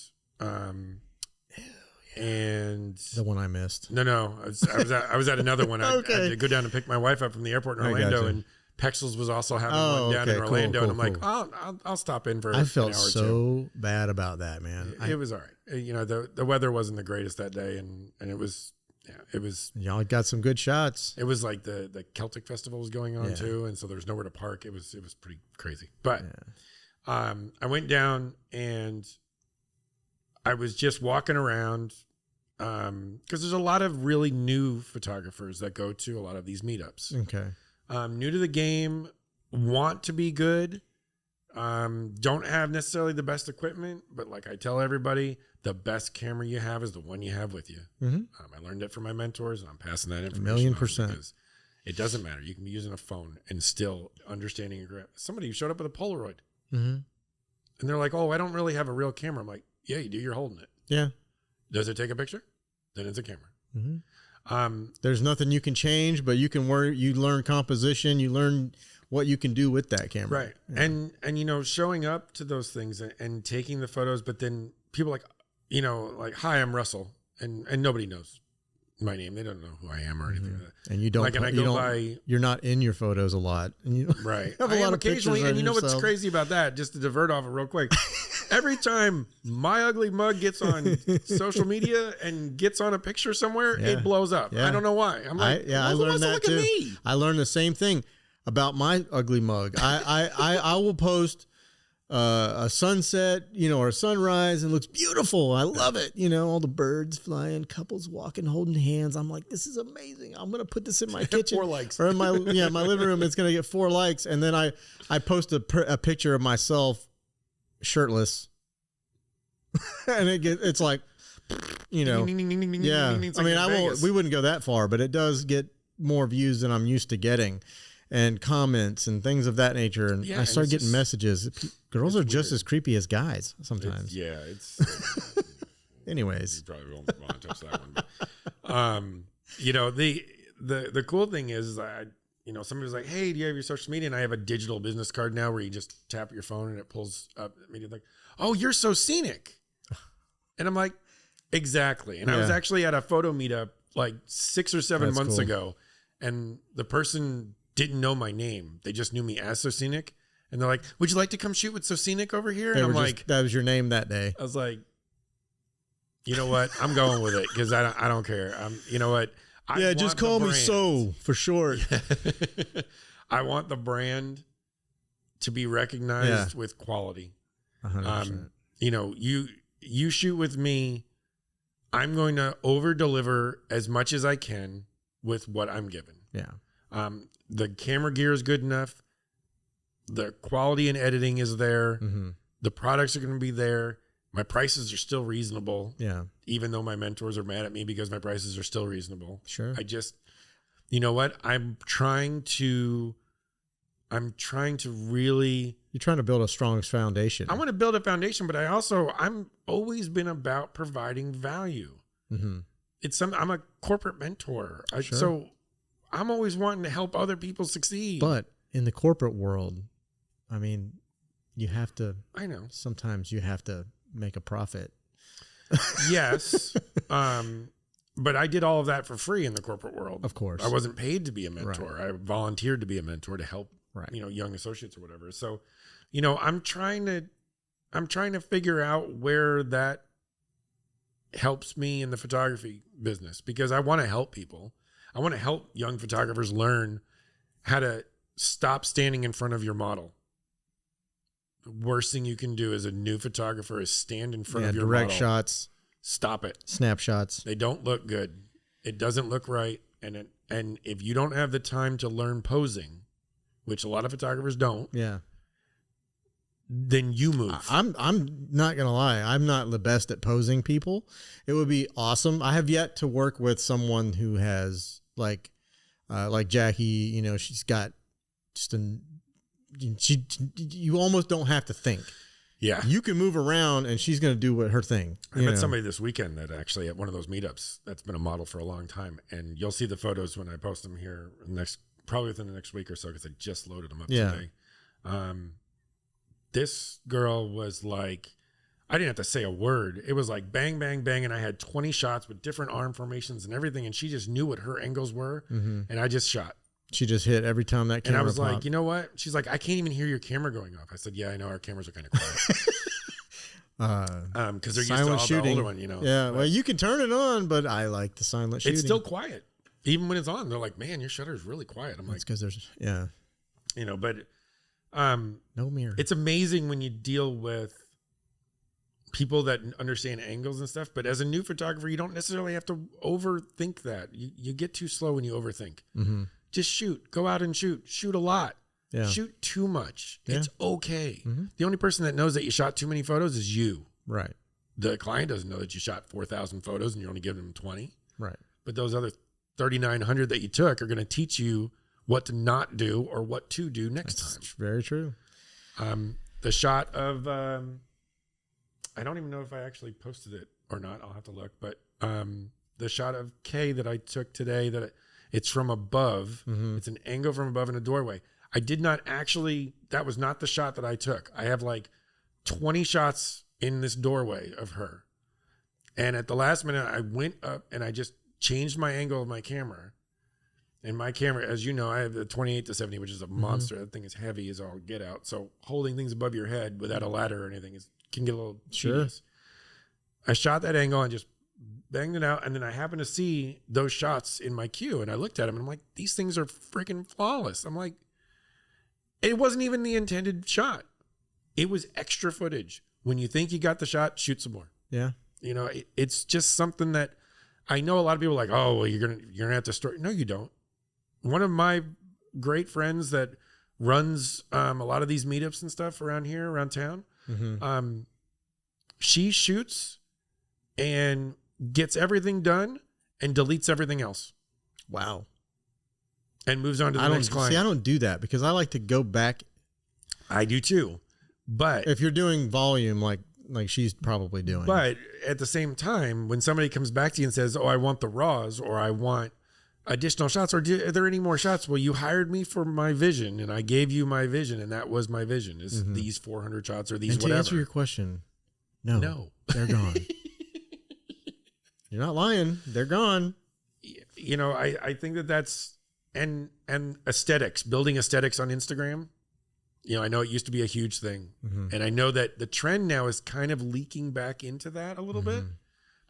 And the one I missed. No. I was at another one. I had to go down and pick my wife up from the airport in Orlando, and Pexels was also having one down in Orlando. Cool, and I'm like, I'll stop in for. I felt an hour or so two. bad about that, man. It was all right. The weather wasn't the greatest that day, and it was. Yeah, it was. Y'all got some good shots. It was like the Celtic Festival was going on too, and so there was nowhere to park. It was pretty crazy. But I went down and I was just walking around because there's a lot of really new photographers that go to a lot of these meetups. Okay. new to the game, want to be good, don't have necessarily the best equipment, but like I tell everybody, the best camera you have is the one you have with you. I learned it from my mentors, and I'm passing that information 1,000,000%. because it doesn't matter. You can be using a phone and still understanding your grip. Somebody who showed up with a Polaroid, and they're like, "Oh, I don't really have a real camera." I'm like, "Yeah, you do. You're holding it. Yeah. Does it take a picture? Then it's a camera." There's nothing you can change, but you can work. You learn composition. You learn what you can do with that camera. Right. Yeah. And you know, showing up to those things and taking the photos, but then people like, you know, like, "Hi, I'm Russell," and nobody knows my name. They don't know who I am or anything like that. And you don't. Like, and I go by. You're not in your photos a lot. And you Right. have I a lot am of occasionally, and you know what's yourself. crazy about that? Just to divert off it real quick. Every time my ugly mug gets on social media and gets on a picture somewhere, it blows up. Yeah. I don't know why. I'm like, I learned that look too. At me? I learned the same thing about my ugly mug. I will post a sunset, you know, or a sunrise, and it looks beautiful. I love it. You know, all the birds flying, couples walking, holding hands. I'm like, this is amazing. I'm gonna put this in my kitchen. 4 likes. Or in my my living room. It's gonna get 4 likes, and then I post a picture of myself shirtless, and it's like, you know, yeah. I mean, we wouldn't go that far, but it does get more views than I'm used to getting, and comments and things of that nature. And I start getting messages. Girls are just as creepy as guys sometimes. It's anyways. You probably won't want to touch that one. But, you know, the cool thing is you know, somebody's like, "Hey, do you have your social media?" And I have a digital business card now where you just tap your phone and it pulls up immediately. Like, "Oh, you're Soscenic." And I'm like, exactly. And I was actually at a photo meetup like 6 or 7 months ago, and the person didn't know my name. They just knew me as Soscenic. And they're like, "Would you like to come shoot with Soscenic over here?" And I'm like, that was your name that day. I was like, you know what? I'm going with it because I don't care. You know what? Just call me So for short. I want the brand to be recognized with quality. 100%. You know, you shoot with me, I'm going to over deliver as much as I can with what I'm given. Yeah. The camera gear is good enough. The quality and editing is there. The products are going to be there. My prices are still reasonable. Yeah. Even though my mentors are mad at me because my prices are still reasonable. Sure. You know what? I'm trying to really. You're trying to build a strong foundation. I want to build a foundation, but I'm always been about providing value. I'm a corporate mentor. So I'm always wanting to help other people succeed. But in the corporate world, I mean, you have to. I know. Sometimes you have to make a profit. Yes. But I did all of that for free in the corporate world. Of course. I wasn't paid to be a mentor. Right. I volunteered to be a mentor to help, you know, young associates or whatever. So, you know, I'm trying to figure out where that helps me in the photography business, because I want to help people. I want to help young photographers learn how to stop standing in front of your model. The worst thing you can do as a new photographer is stand in front of your direct model. shots. Stop it. Snapshots. They don't look good. It doesn't look right. And if you don't have the time to learn posing, which a lot of photographers don't, then you move. I'm not gonna lie. I'm not the best at posing people. It would be awesome. I have yet to work with someone who has like Jackie. You know, she's got just you almost don't have to think. Yeah, you can move around and she's going to do her thing. I met somebody this weekend that actually at one of those meetups that's been a model for a long time, and you'll see the photos when I post them here probably within the next week or so, because I just loaded them up today. This girl was like, I didn't have to say a word. It was like bang, bang, bang, and I had 20 shots with different arm formations and everything, and she just knew what her angles were, and I just shot. She just hit every time that camera And I was popped. like, you know what? She's like, I can't even hear your camera going off. I said, yeah, I know. Our cameras are kind of quiet. Because they're used to all the older one, you know. Yeah, well, you can turn it on, but I like the silent shooting. It's still quiet. Even when it's on, they're like, man, your shutter is really quiet. I'm like, it's because there's, you know, but no mirror. It's amazing when you deal with people that understand angles and stuff. But as a new photographer, you don't necessarily have to overthink that. You get too slow when you overthink. just shoot. Go out and shoot. Shoot a lot. Yeah. Shoot too much. Yeah. It's okay. Mm-hmm. The only person that knows that you shot too many photos is you. Right. The client doesn't know that you shot 4,000 photos and you're only giving them 20. Right. But those other 3,900 that you took are going to teach you what to not do or what to do next time. Very true. The shot of, I don't even know if I actually posted it or not. I'll have to look. But the shot of Kay that I took today, that it's from above. Mm-hmm. It's an angle from above in a doorway. I did not actually, that was not the shot that I took. I have like 20 shots in this doorway of her. And at the last minute, I went up and I just changed my angle of my camera. And my camera, as you know, I have the 28-70, which is a monster. That thing is heavy as all get out. So holding things above your head without a ladder or anything can get a little tedious. I shot that angle and just banged it out. And then I happened to see those shots in my queue. And I looked at them and I'm like, these things are freaking flawless. I'm like, it wasn't even the intended shot. It was extra footage. When you think you got the shot, shoot some more. Yeah. You know, it's just something that I know a lot of people are like, oh, well, you're gonna have to store. No, you don't. One of my great friends that runs a lot of these meetups and stuff around here, around town, she shoots and gets everything done and deletes everything else. Wow. And moves on to the next client. See, I don't do that because I like to go back. I do too. But if you're doing volume like she's probably doing. But at the same time, when somebody comes back to you and says, oh, I want the raws or I want additional shots, or are there any more shots? Well, you hired me for my vision and I gave you my vision and that was my vision is these 400 shots or these and whatever. To answer your question, no, they're gone. You're not lying. They're gone. You know, I think that's, and aesthetics, building aesthetics on Instagram. You know, I know it used to be a huge thing. And I know that the trend now is kind of leaking back into that a little bit.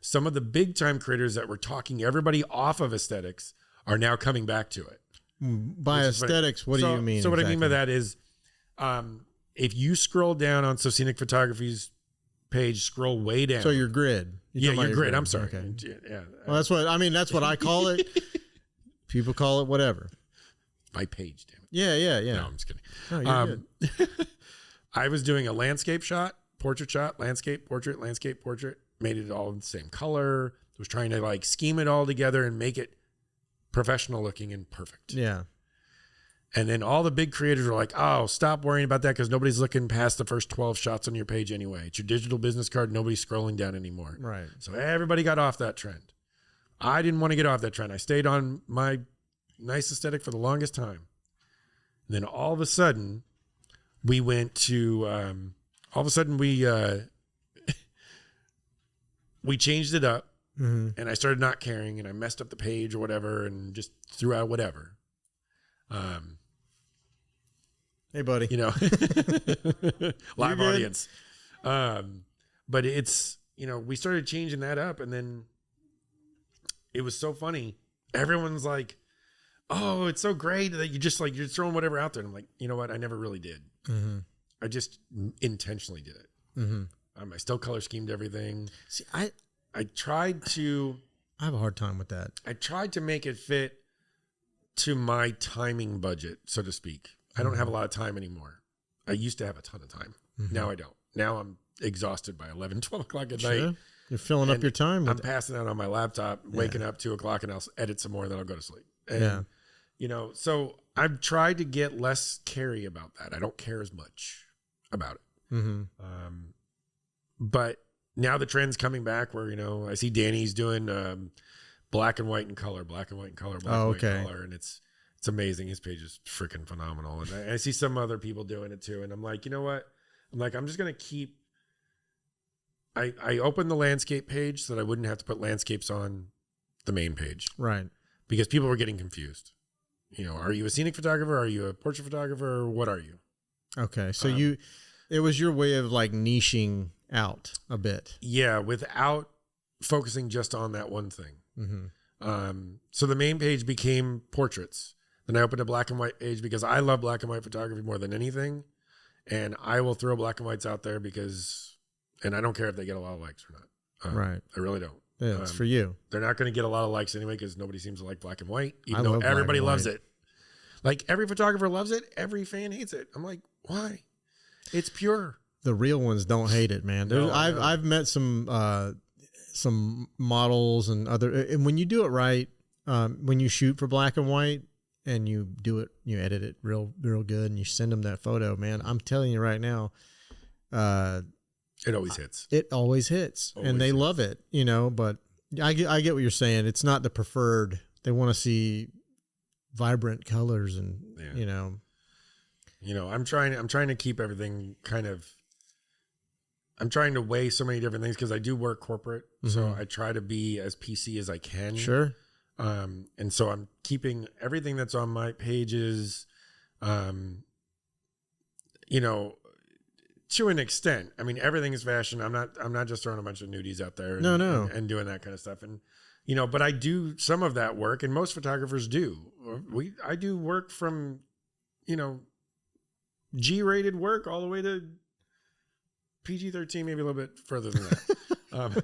Some of the big time creators that were talking everybody off of aesthetics are now coming back to it. By aesthetics, what do you mean? So what I mean by that is, if you scroll down on Soscenic Photography's page, scroll way down. So your grid. Your grid. I'm sorry. Okay. Yeah. Well, that's what I call it. People call it whatever. My page, damn it. Yeah. No, I'm just kidding. No, you're good. I was doing a landscape shot, portrait shot, landscape, portrait, made it all in the same color. Was trying to like scheme it all together and make it professional looking and perfect. Yeah. And then all the big creators were like, oh, stop worrying about that because nobody's looking past the first 12 shots on your page anyway. It's your digital business card. Nobody's scrolling down anymore. Right. So everybody got off that trend. I didn't want to get off that trend. I stayed on my nice aesthetic for the longest time. And then all of a sudden, we went to, we changed it up and I started not caring and I messed up the page or whatever and just threw out whatever. Hey, buddy. You know, live audience. But it's, you know, we started changing that up and then it was so funny. Everyone's like, oh, it's so great that you're throwing whatever out there. And I'm like, you know what? I never really did. I just intentionally did it. I still color schemed everything. See, I tried to. I have a hard time with that. I tried to make it fit to my timing budget, so to speak. I don't have a lot of time anymore. I used to have a ton of time. Now I don't. Now I'm exhausted by 11, 12 o'clock at night. You're filling up your time. I'm passing out on my laptop, waking up 2 o'clock, and I'll edit some more, and then I'll go to sleep. And, you know, so I've tried to get less carey about that. I don't care as much about it. But now the trend's coming back where, you know, I see Danny's doing black and white and color, black and white and color, black and white and color. And it's amazing. His page is freaking phenomenal. And I see some other people doing it too. And I'm like, you know what? I'm just going to keep, I opened the landscape page so that I wouldn't have to put landscapes on the main page. Right. Because people were getting confused. You know, are you a scenic photographer? Are you a portrait photographer? What are you? Okay. So it was your way of like niching out a bit. Yeah. Without focusing just on that one thing. So the main page became portraits. Then I opened a black and white page because I love black and white photography more than anything. And I will throw black and whites out there because, and I don't care if they get a lot of likes or not. Right. I really don't. Yeah, it's for you. They're not going to get a lot of likes anyway because nobody seems to like black and white, even though everybody loves it. Like every photographer loves it. Every fan hates it. I'm like, why? It's pure. The real ones don't hate it, man. No, I've met some models and and when you do it right, when you shoot for black and white and you edit it real good and you send them that photo, man, I'm telling you right now, it always hits. It always hits, and they love it, but I get what you're saying. It's not the preferred. They want to see vibrant colors and, I'm trying to keep everything I'm trying to weigh so many different things because I do work corporate. So I try to be as PC as I can. Sure. And so I'm keeping everything that's on my pages, to an extent. I mean, everything is fashion. I'm not just throwing a bunch of nudies out there and doing that kind of stuff. And, but I do some of that work, and most photographers do. I do work from, G-rated work all the way to PG-13, maybe a little bit further than that.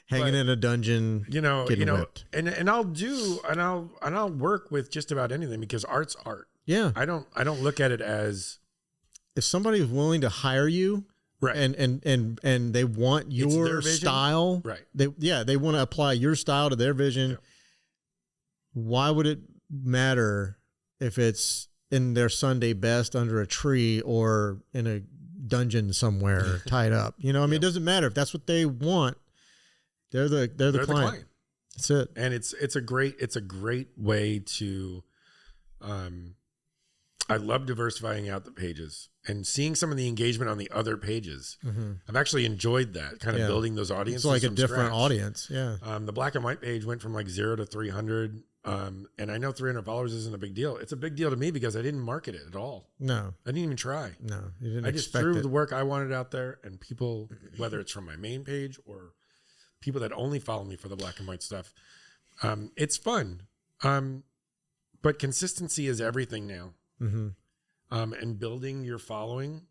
Hanging in a dungeon, whipped. And I'll work with just about anything because art's art. Yeah. I don't look at it as, if somebody is willing to hire you, right, and they want your style, right? They want to apply your style to their vision. Yeah. Why would it matter if it's in their Sunday best under a tree or in a dungeon somewhere tied up? I mean, it doesn't matter if that's what they want. They're the client. That's it. And it's a great way to. I love diversifying out the pages and seeing some of the engagement on the other pages. Mm-hmm. I've actually enjoyed that kind of building those audiences. It's like a different audience. Yeah. The black and white page went from like 0 to 300. And I know 300 followers isn't a big deal. It's a big deal to me because I didn't market it at all. No, I didn't even try. No, you didn't. I just threw the work I wanted out there, and people, whether it's from my main page or people that only follow me for the black and white stuff, it's fun. But consistency is everything now. Mm-hmm. And building your following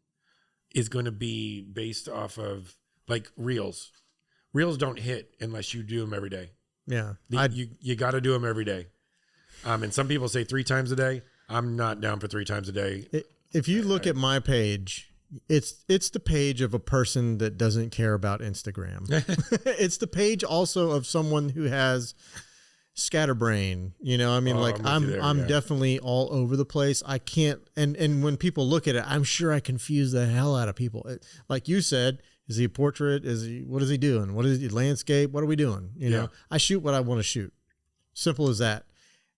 is going to be based off of like reels. Reels don't hit unless you do them every day. Yeah. You got to do them every day. And some people say 3 times a day. I'm not down for 3 times a day. If you look at my page, it's the page of a person that doesn't care about Instagram. It's the page also of someone who has scatterbrain. I'm definitely all over the place. I can't, and when people look at it, I'm sure I confuse the hell out of people. Like you said, is he a portrait? What is he doing? What is he, landscape? What are we doing? I shoot what I want to shoot. Simple as that.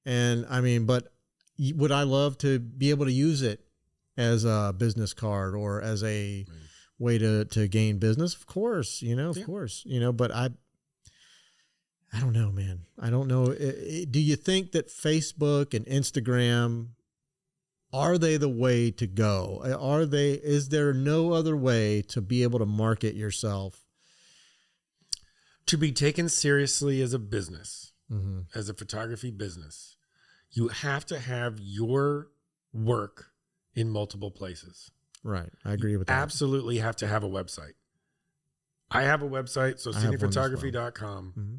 And I mean, but would I love to be able to use it as a business card or as a way to gain business? Of course, of course, but I don't know, man. I don't know. Do you think that Facebook and Instagram, are they the way to go? Is there no other way to be able to market yourself? To be taken seriously as a business, as a photography business, you have to have your work in multiple places. Right. I agree with that. Absolutely have to have a website. I have a website, socenicphotography.com. Mm-hmm.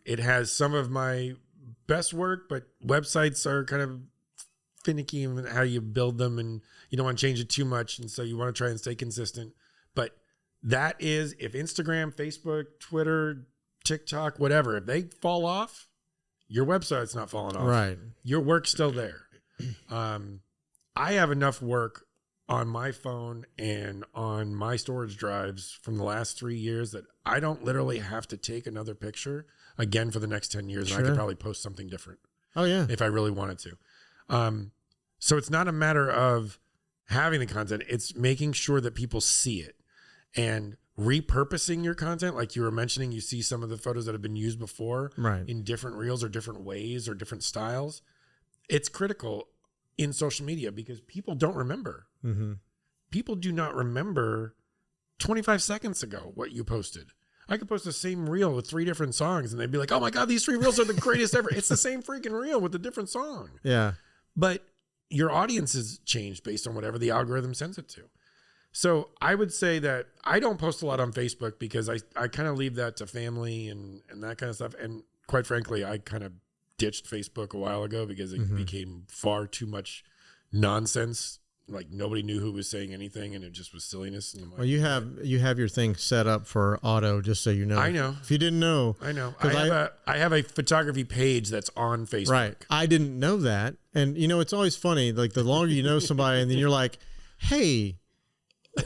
It has some of my best work, but websites are kind of finicky in how you build them, and you don't want to change it too much, and so you want to try and stay consistent. But that is, if Instagram, Facebook, Twitter, TikTok, whatever, if they fall off, your website's not falling off. Right. Your work's still there. I have enough work on my phone and on my storage drives from the last 3 years that I don't literally have to take another picture again for the next 10 years. Sure. And I could probably post something different. Oh yeah. If I really wanted to. So it's not a matter of having the content. It's making sure that people see it and repurposing your content. Like you were mentioning, you see some of the photos that have been used before in different reels or different ways or different styles. It's critical in social media because people don't remember. Mm-hmm. People do not remember 25 seconds ago what you posted. I could post the same reel with 3 different songs and they'd be like, oh my God, these 3 reels are the greatest ever. It's the same freaking reel with a different song. Yeah. But your audience has changed based on whatever the algorithm sends it to. So I would say that I don't post a lot on Facebook because I kind of leave that to family and that kind of stuff. And quite frankly, I kind of ditched Facebook a while ago because it became far too much nonsense. Like nobody knew who was saying anything, and it just was silliness. And I'm like, well, you have your thing set up for auto, just so you know. I know. If you didn't know, I know. I have a photography page that's on Facebook. Right. I didn't know that, and it's always funny. Like the longer you know somebody, and then you're like, "Hey,"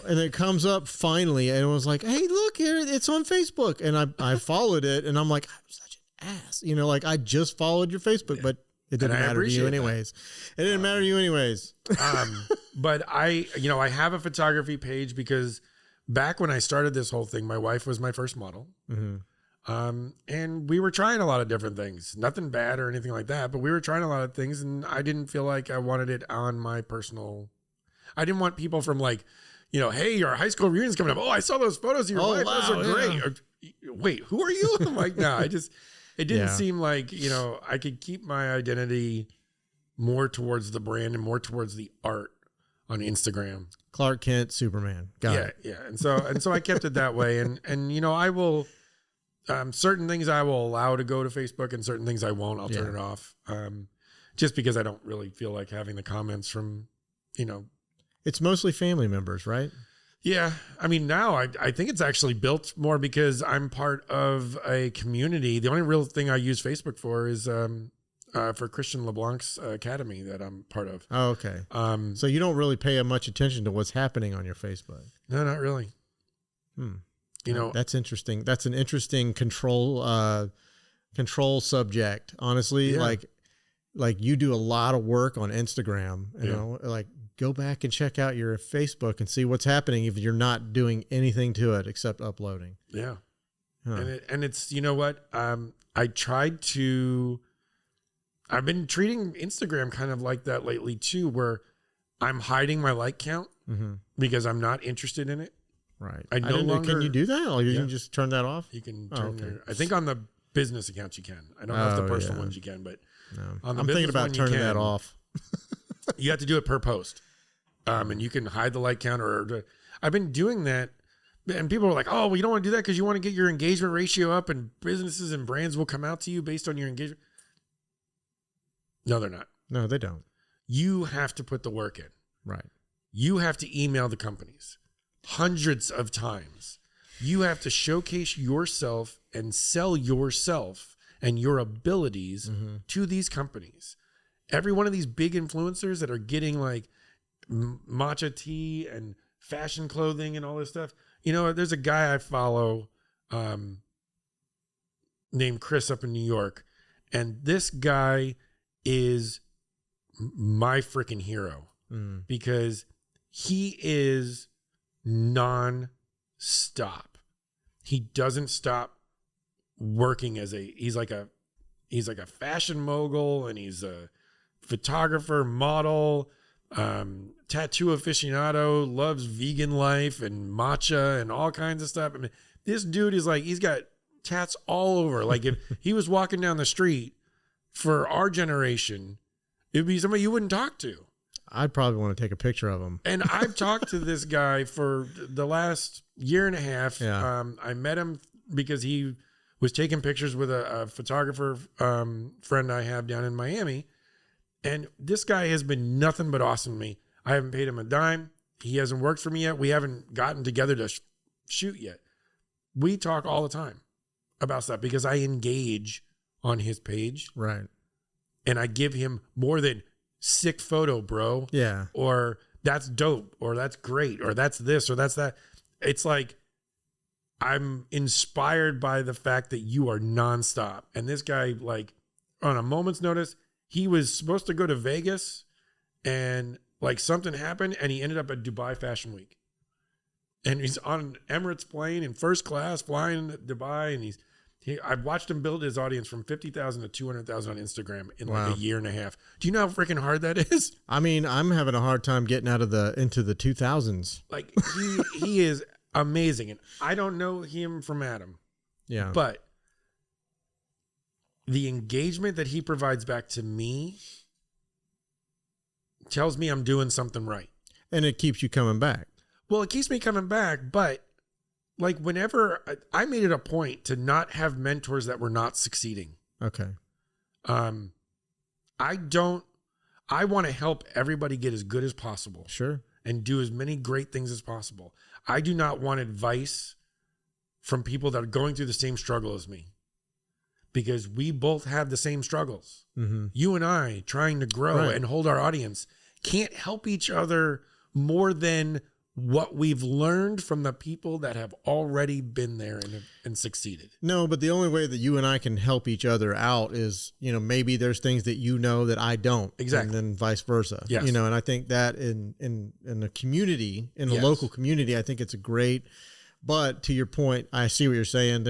and it comes up finally, and it was like, "Hey, look here, it's on Facebook," and I followed it, and I'm like, "I'm such an ass," like I just followed your Facebook, but. It didn't matter to you anyways. It didn't matter to you anyways. But I have a photography page because back when I started this whole thing, my wife was my first model. And we were trying a lot of different things, nothing bad or anything like that, but we were trying a lot of things, and I didn't feel like I wanted it on my personal. I didn't want people from like, hey, your high school reunion's coming up. Oh, I saw those photos of your wife. Wow, those are great. Or, wait, who are you? I'm like, no, it didn't seem like, I could keep my identity more towards the brand and more towards the art on Instagram. Clark Kent, Superman. Got it. Yeah. And so I kept it that way. And I will, certain things I will allow to go to Facebook and certain things I won't. I'll turn it off. Just because I don't really feel like having the comments from, It's mostly family members, right? Yeah. I mean, now I think it's actually built more because I'm part of a community. The only real thing I use Facebook for is for Christian LeBlanc's academy that I'm part of. Oh, okay. So you don't really pay much attention to what's happening on your Facebook. No, not really. That's interesting. That's an interesting control subject. Honestly, like you do a lot of work on Instagram, like go back and check out your Facebook and see what's happening if you're not doing anything to it except uploading. Yeah. Huh. And it's, what, I've been treating Instagram kind of like that lately too, where I'm hiding my like count because I'm not interested in it. Right. I no longer. Can you do that? Or you can just turn that off? You can turn I think on the business accounts you can. I don't know if the personal ones you can, but on the I'm thinking about turning that off. You have to do it per post. And you can hide the like count I've been doing that. And people are like, oh, well, you don't want to do that because you want to get your engagement ratio up and businesses and brands will come out to you based on your engagement. No, they're not. No, they don't. You have to put the work in. Right. You have to email the companies hundreds of times. You have to showcase yourself and sell yourself and your abilities to these companies. Every one of these big influencers that are getting like matcha tea and fashion clothing and all this stuff. There's a guy I follow named Chris up in New York. And this guy is my freaking hero because he is non-stop. He doesn't stop working he's like a fashion mogul, and he's a photographer, model, tattoo aficionado, loves vegan life and matcha and all kinds of stuff. I mean, this dude is like, he's got tats all over. Like if he was walking down the street for our generation, it'd be somebody you wouldn't talk to. I'd probably want to take a picture of him. And I've talked to this guy for the last year and a half. Yeah. I met him because he was taking pictures with a photographer friend I have down in Miami. And this guy has been nothing but awesome to me. I haven't paid him a dime. He hasn't worked for me yet. We haven't gotten together to shoot yet. We talk all the time about stuff because I engage on his page. Right. And I give him more than sick photo, bro. Yeah. Or that's dope, or that's great, or that's this, or that's that. It's like, I'm inspired by the fact that you are nonstop. And this guy, like, on a moment's notice, he was supposed to go to Vegas and like something happened and he ended up at Dubai Fashion Week. And he's on an Emirates plane in first class flying to Dubai. And I've watched him build his audience from 50,000 to 200,000 on Instagram in like a year and a half. Do you know how freaking hard that is? I mean, I'm having a hard time getting into the 2000s. Like he is amazing. And I don't know him from Adam. Yeah. But the engagement that he provides back to me tells me I'm doing something right. And it keeps you coming back. Well, it keeps me coming back, but like whenever I made it a point to not have mentors that were not succeeding. Okay. I want to help everybody get as good as possible. Sure. And do as many great things as possible. I do not want advice from people that are going through the same struggle as me, because we both have the same struggles. Mm-hmm. You and I trying to grow and hold our audience can't help each other more than what we've learned from the people that have already been there and succeeded. No, but the only way that you and I can help each other out is, maybe there's things that you know that I don't. Exactly. And then vice versa. Yes. And I think that in a community, in a local community, I think it's a great, but to your point, I see what you're saying.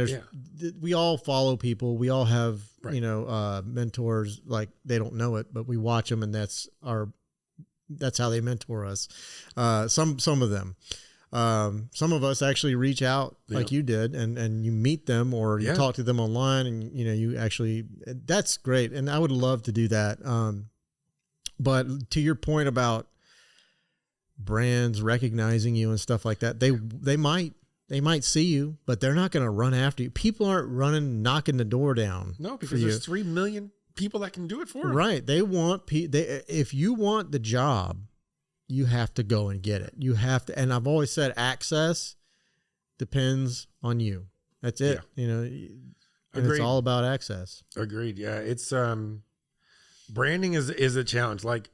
We all follow people. We all have, mentors, like they don't know it, but we watch them, and that's how they mentor us. Some of them, some of us actually reach out like you did, and you meet them, or you talk to them online, and you actually, that's great. And I would love to do that. But to your point about brands recognizing you and stuff like that, they might see you, but they're not going to run after you. People aren't knocking the door down. No, because there's 3 million people that can do it for them. Right. If you want the job, you have to go and get it. You have to. And I've always said access depends on you. That's it. And it's all about access. Agreed. Yeah. It's, branding is a challenge. Like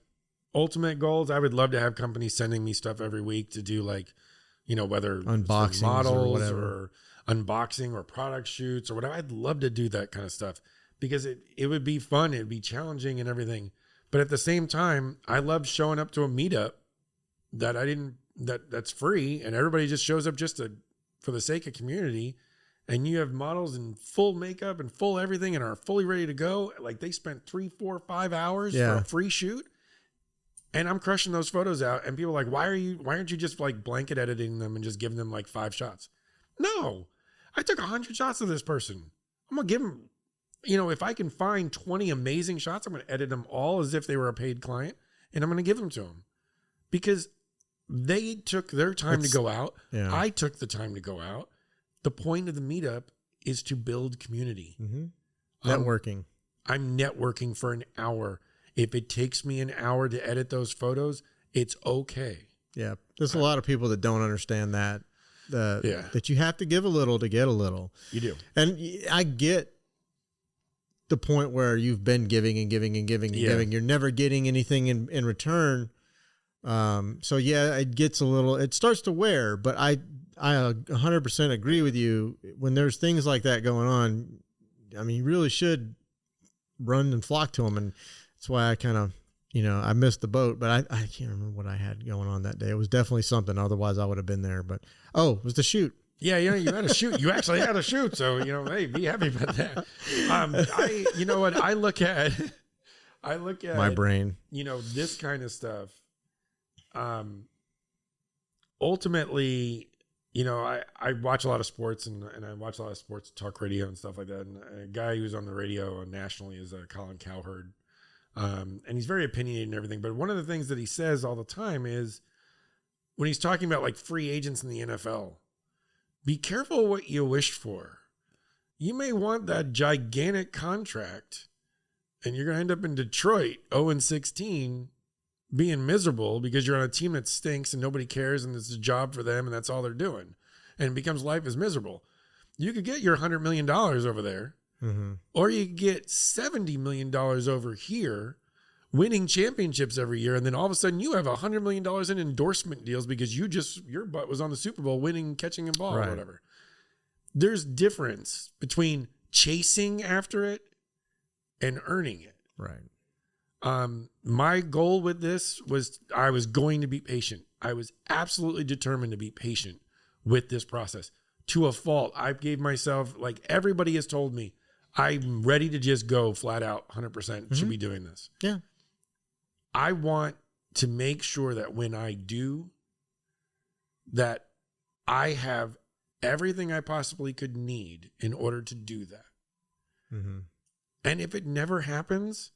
ultimate goals, I would love to have companies sending me stuff every week to do, like, whether unboxing models or whatever, or unboxing or product shoots or whatever. I'd love to do that kind of stuff, because it would be fun. It'd be challenging and everything. But at the same time, I love showing up to a meetup that's free, and everybody just shows up for the sake of community. And you have models in full makeup and full everything and are fully ready to go. Like they spent 3, 4, 5 hours for a free shoot. And I'm crushing those photos out, and people are like, why aren't you just like blanket editing them and just giving them like 5 shots? No, I took 100 shots of this person. I'm going to give them, if I can find 20 amazing shots, I'm going to edit them all as if they were a paid client, and I'm going to give them to them, because they took their time to go out. Yeah. I took the time to go out. The point of the meetup is to build community. Mm-hmm. Networking. I'm networking for an hour. If it takes me an hour to edit those photos, it's okay. Yeah. There's a lot of people that don't understand that you have to give a little to get a little. You do. And I get the point where you've been giving and giving and giving and giving. You're never getting anything in return. So it starts to wear, but I 100% agree with you. When there's things like that going on, I mean, you really should run and flock to them. And that's why I kind of, I missed the boat, but I can't remember what I had going on that day. It was definitely something. Otherwise I would have been there, but it was the shoot. Yeah. You had a shoot. You actually had a shoot. So, hey, be happy about that. I look at my brain, this kind of stuff. Ultimately, I watch a lot of sports and I watch a lot of sports talk radio and stuff like that. And a guy who's on the radio nationally is Colin Cowherd. And he's very opinionated and everything. But one of the things that he says all the time is when he's talking about like free agents in the NFL, be careful what you wish for. You may want that gigantic contract, and you're going to end up in Detroit 0-16 being miserable because you're on a team that stinks and nobody cares and it's a job for them and that's all they're doing. And it becomes life is miserable. You could get your $100 million over there, mm-hmm. or you could get $70 million over here, winning championships every year. And then all of a sudden you have $100 million in endorsement deals because your butt was on the Super Bowl winning, catching a ball or whatever. There's difference between chasing after it and earning it. Right. My goal with this was I was going to be patient. I was absolutely determined to be patient with this process to a fault. I gave myself, like everybody has told me, I'm ready to just go flat out 100% mm-hmm. should be doing this. Yeah. I want to make sure that when I do that, I have everything I possibly could need in order to do that. Mm-hmm. And if it never happens,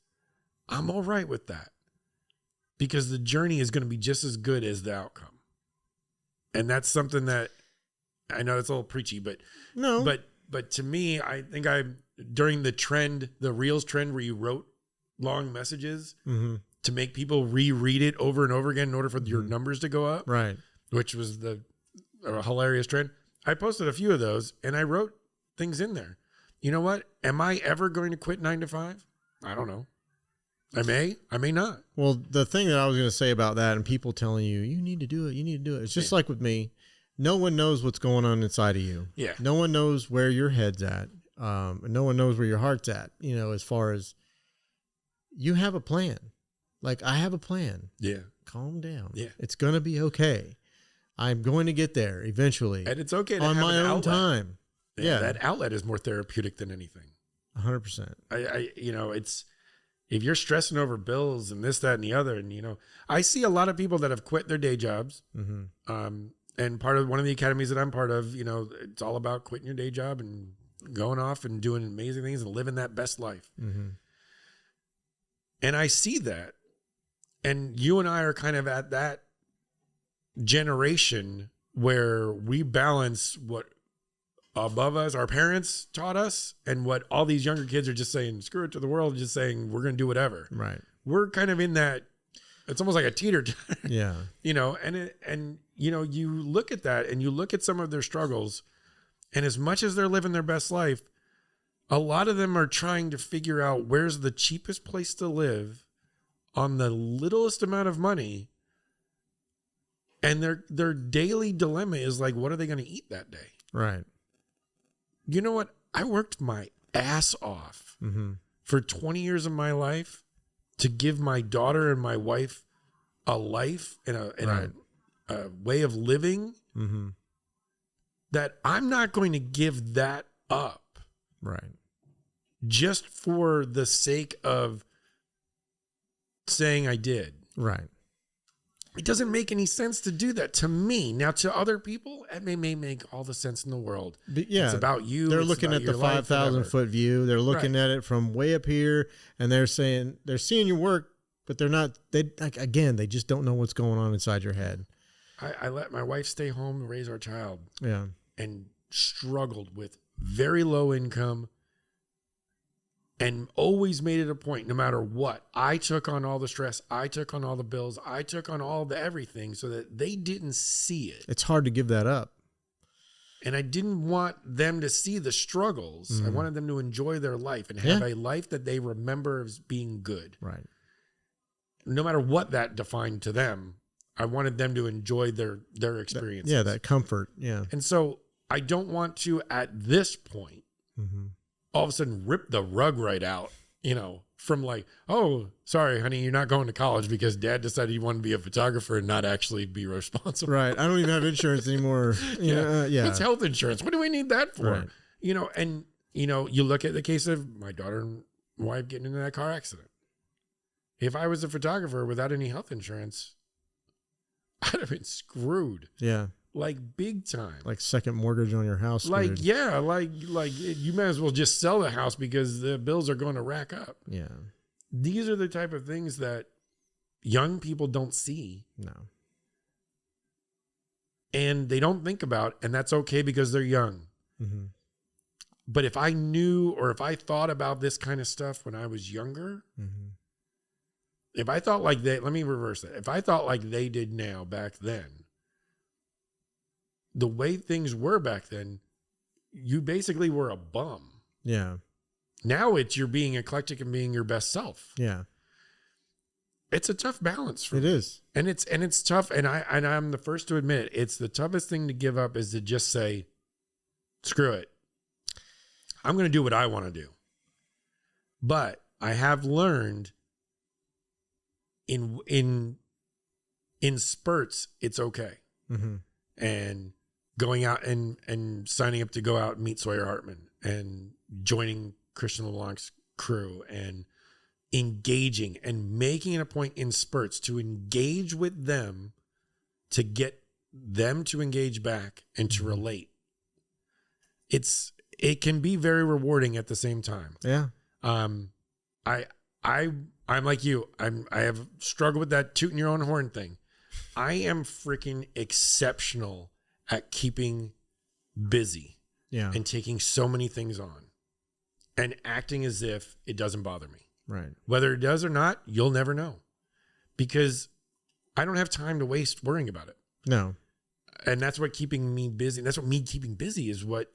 I'm all right with that, because the journey is going to be just as good as the outcome. And that's something that I know it's a little preachy, but to me, I think during the Reels trend where you wrote long messages Mm-hmm. to make people reread it over and over again in order for your numbers to go up, Right. which was a hilarious trend. I posted a few of those and I wrote things in there. You know what? Am I ever going to quit 9 to 5? I don't know. I may not. Well, the thing that I was going to say about that and people telling you, you need to do it, it's just like with me. No one knows what's going on inside of you. Yeah. No one knows where your head's at. No one knows where your heart's at, as far as you have a plan. Like, I have a plan. Yeah. Calm down. Yeah. It's going to be okay. I'm going to get there eventually. And it's okay to on have my an own outlet. time. Yeah. That outlet is more therapeutic than anything. 100%. It's, if you're stressing over bills and this, that, and the other, and, I see a lot of people that have quit their day jobs. Mm-hmm. And part of one of the academies that I'm part of, it's all about quitting your day job and going off and doing amazing things and living that best life. Mm-hmm. And I see that. And you and I are kind of at that generation where we balance what above us, our parents taught us, and what all these younger kids are just saying, screw it to the world, just saying, we're going to do whatever. Right. We're kind of in that, it's almost like a teeter. Yeah. And you look at that and you look at some of their struggles, and as much as they're living their best life, a lot of them are trying to figure out where's the cheapest place to live on the littlest amount of money. And their daily dilemma is like, what are they going to eat that day? Right. You know what? I worked my ass off Mm-hmm. for 20 years of my life to give my daughter and my wife a life and a way of living Mm-hmm. that I'm not going to give that up. Right. Just for the sake of saying I did. Right. It doesn't make any sense to do that to me. Now, to other people, it may make all the sense in the world. But yeah, it's about you. They're it's looking about at the your life, 5,000 whatever. foot view. They're looking at it from way up here, and they're seeing your work, but they're not. They just don't know what's going on inside your head. I let my wife stay home and raise our child. Yeah. And struggled with very low income, and always made it a point, no matter what, I took on all the stress, I took on all the bills, I took on all the everything so that they didn't see it. It's hard to give that up. And I didn't want them to see the struggles. I wanted them to enjoy their life and have a life that they remember as being good. Right. No matter what that defined to them, I wanted them to enjoy their experiences. That comfort. Yeah. And so I don't want to, at this point, all of a sudden rip the rug right out, from like, oh, sorry, honey, you're not going to college because dad decided you want to be a photographer and not actually be responsible. Right. I don't even have insurance anymore. Yeah. It's health insurance. What do we need that for? Right. You look at the case of my daughter and wife getting into that car accident. If I was a photographer without any health insurance, I'd have been screwed. Yeah. Like big time. Like second mortgage on your house. Like, dude. yeah, like you might as well just sell the house because the bills are going to rack up. Yeah. These are the type of things that young people don't see. No. And they don't think about, and that's okay because they're young. Mm-hmm. But if I knew or if I thought about this kind of stuff when I was younger, if I thought like let me reverse that. If I thought like they did now back then, the way things were back then, you basically were a bum. Yeah. Now you're being eclectic and being your best self. Yeah. It's a tough balance for It me. is. And it's tough. And I'm the first to admit it. It's the toughest thing to give up is to just say, screw it. I'm going to do what I want to do. But I have learned in spurts, it's okay. Mm-hmm. And going out and signing up to go out and meet Sawyer Hartman and joining Christian LeBlanc's crew and engaging and making it a point in spurts to engage with them, to get them to engage back and to relate. It can be very rewarding at the same time. Yeah. I'm like you. I have struggled with that tooting your own horn thing. I am freaking exceptional at keeping busy Yeah. and taking so many things on. and acting as if it doesn't bother me. Right. Whether it does or not, you'll never know, because I don't have time to waste worrying about it. No. And that's what keeping me busy. That's what me keeping busy is what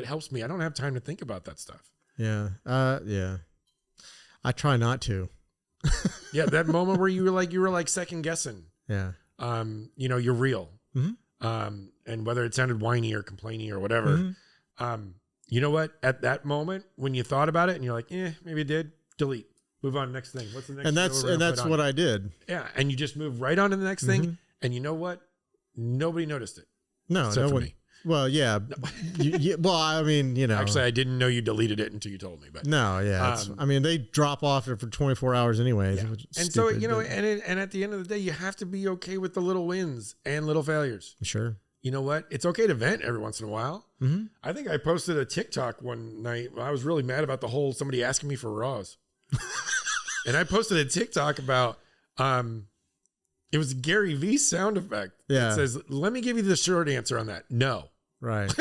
helps me. I don't have time to think about that stuff. Yeah. Yeah. I try not to. Yeah. That moment where you were like second guessing. Yeah. You're real. Mm-hmm. And whether it sounded whiny or complaining or whatever, you know what? At that moment, when you thought about it and you're like, maybe it did, delete, move on to the next thing. What's the next thing? And that's what I did. Yeah. And you just move right on to the next thing. And you know what? Nobody noticed it. No, except for one. me. Well, yeah. Well, I mean, Actually, I didn't know you deleted it until you told me. But no, yeah. I mean, they drop off for 24 hours anyways. Yeah. And so, and at the end of the day, you have to be okay with the little wins and little failures. Sure. You know what? It's okay to vent every once in a while. Mm-hmm. I think I posted a TikTok one night. I was really mad about the whole somebody asking me for raws. And I posted a TikTok about, it was Gary V sound effect. Yeah. It says, let me give you the short answer on that. No. Right.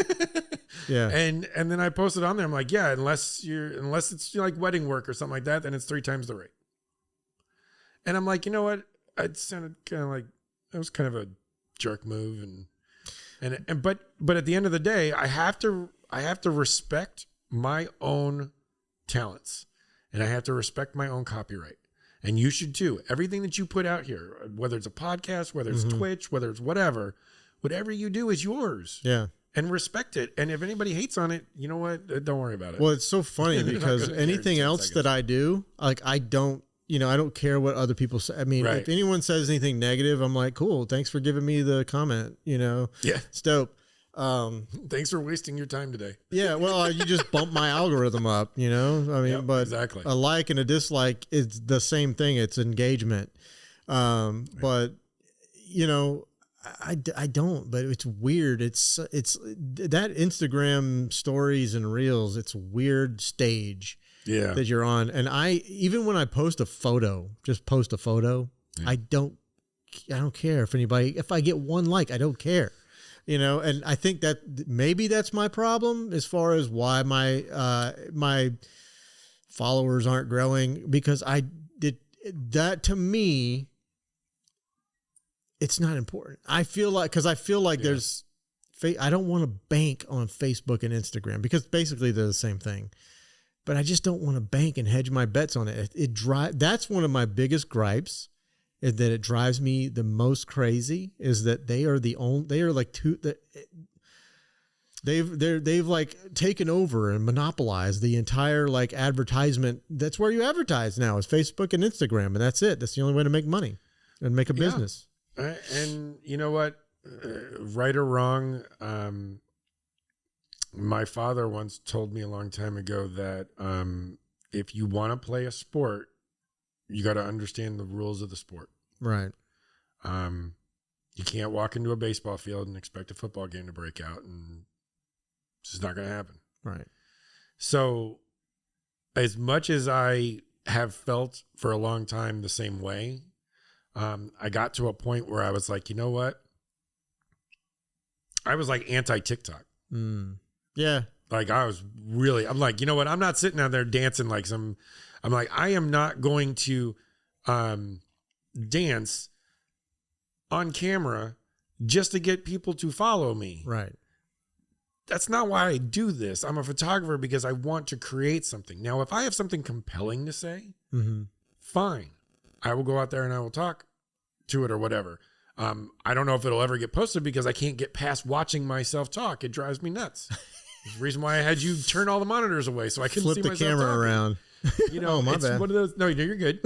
Yeah. And then I posted on there. I'm like, yeah, unless it's like wedding work or something like that, then it's 3 times the rate. And I'm like, you know what? It sounded kind of like that was kind of a jerk move. But at the end of the day, I have to respect my own talents, and I have to respect my own copyright. And you should too. Everything that you put out here, whether it's a podcast, whether it's Twitch, whether it's whatever you do is yours. Yeah. And respect it. And if anybody hates on it, you know what? Don't worry about it. Well, it's so funny because anything else that I do, like I don't care what other people say. I mean, if anyone says anything negative, I'm like, cool, thanks for giving me the comment, Yeah. It's dope. Thanks for wasting your time today. Yeah, well, you just bump my algorithm up, I mean, but exactly. A like and a dislike is the same thing. It's engagement. But I don't, but it's weird. It's that Instagram stories and reels. It's a weird stage that you're on. And even when I post a photo, I don't care if I get one like, I don't care. And I think that maybe that's my problem as far as why my followers aren't growing, because I did that. To me, it's not important. I feel like there's, I don't want to bank on Facebook and Instagram because basically they're the same thing, but I just don't want to bank and hedge my bets on it. That's one of my biggest gripes. Is that it drives me the most crazy is that they've like taken over and monopolized the entire like advertisement. That's where you advertise now is Facebook and Instagram, and that's it. That's the only way to make money and make a business. And you know what, right or wrong, my father once told me a long time ago that if you want to play a sport, you got to understand the rules of the sport. Right. You can't walk into a baseball field and expect a football game to break out, and it's just not going to happen. Right. So as much as I have felt for a long time the same way, I got to a point where I was like, you know what? I was like anti-TikTok. Yeah. Like I'm like, you know what? I'm not sitting out there dancing like I'm like, I am not going to dance on camera just to get people to follow me. Right. That's not why I do this. I'm a photographer because I want to create something. Now, if I have something compelling to say, fine. I will go out there and I will talk to it or whatever. I don't know if it'll ever get posted because I can't get past watching myself talk. It drives me nuts. There's the reason why I had you turn all the monitors away so I couldn't flip see the myself camera talking. around. Oh, my bad. One of those. No, you're good.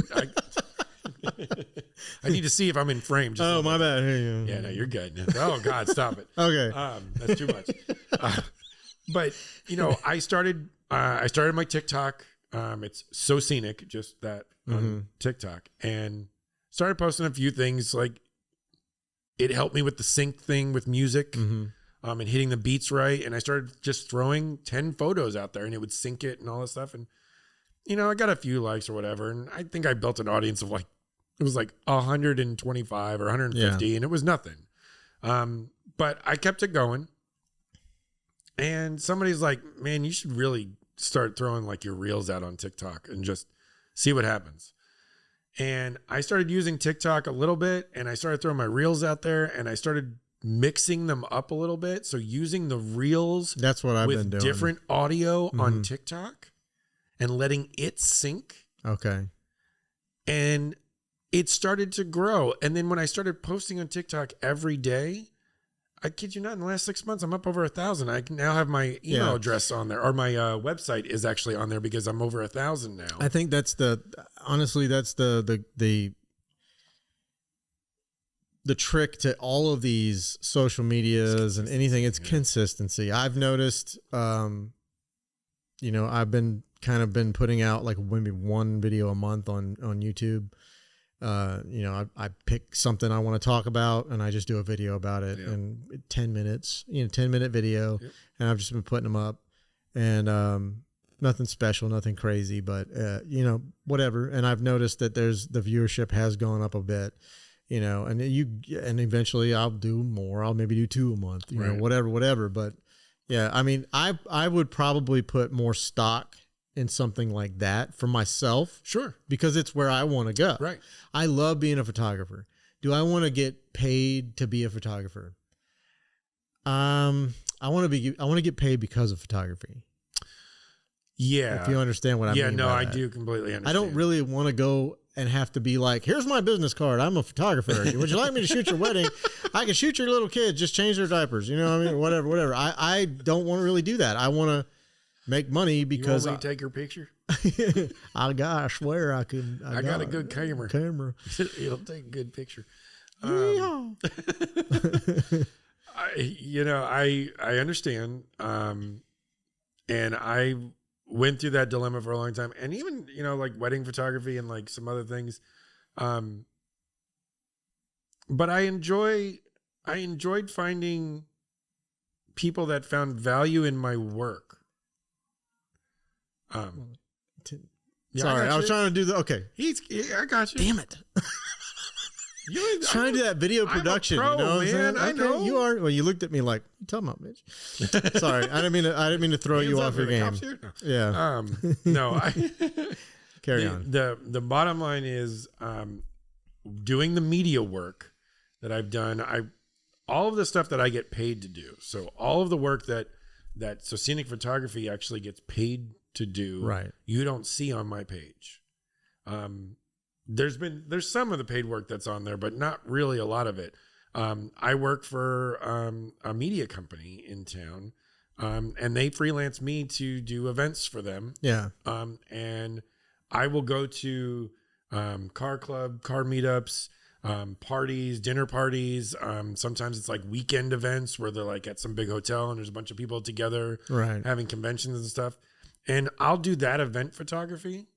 I need to see if I'm in frame. My bad. Yeah, no, you're good. Oh God, stop it. Okay. That's too much. But I started my TikTok. It's Soscenic, just that on TikTok, and started posting a few things. Like it helped me with the sync thing with music, and hitting the beats right. And I started just throwing 10 photos out there, and it would sync it and all this stuff. And I got a few likes or whatever, and I think I built an audience of it was like 125 or 150, and it was nothing. But I kept it going. And somebody's like, man, you should really start throwing like your reels out on TikTok and just see what happens. And I started using TikTok a little bit, and I started throwing my reels out there, and I started mixing them up a little bit. So using the reels, that's what I've been with doing. different audio on TikTok and letting it sync. Okay. And it started to grow. And then when I started posting on TikTok every day, I kid you not, in the last 6 months, I'm up over 1,000. I can now have my email address on there, or my website is actually on there because I'm over 1,000 now. I think that's honestly, that's the trick to all of these social medias and anything. It's consistency. I've noticed, I've been putting out like maybe one video a month on YouTube. I pick something I want to talk about and I just do a video about it in 10 minutes, 10-minute video. Yep. And I've just been putting them up, and nothing special, nothing crazy, but, whatever. And I've noticed that the viewership has gone up a bit, and eventually I'll do more. I'll maybe do 2 a month, whatever. But yeah, I mean, I would probably put more stock in something like that for myself. Sure. Because it's where I want to go. Right. I love being a photographer. Do I want to get paid to be a photographer? I want to get paid because of photography. Yeah. If you understand what I mean. Yeah, no, I do completely understand. I don't really want to go and have to be like, here's my business card. I'm a photographer. Would you like me to shoot your wedding? I can shoot your little kids. Just change their diapers. You know what I mean? Whatever. I don't want to really do that. I want to make money because you want me to take your picture? I swear I could. I got a good camera. It'll take a good picture. I understand. And I went through that dilemma for a long time, and even, like wedding photography and like some other things. But I enjoyed finding people that found value in my work. Sorry, I was trying to do okay. I got you. Damn it. Trying to do that video production. I'm a pro, man. I know you are. Well, you looked at me like, what you talking about, bitch? Sorry, I didn't mean to throw you off your game. Yeah. No. Carry on. The bottom line is, doing the media work that I've done. All of the stuff that I get paid to do. So all of the work that Soscenic Photography actually gets paid to do, right, you don't see on my page. There's some of the paid work that's on there, but not really a lot of it. I work for a media company in town, and they freelance me to do events for them. Yeah. And I will go to car club, car meetups, parties, dinner parties. Sometimes it's like weekend events where they're like at some big hotel and there's a bunch of people together, right, having conventions and stuff. And I'll do that event photography,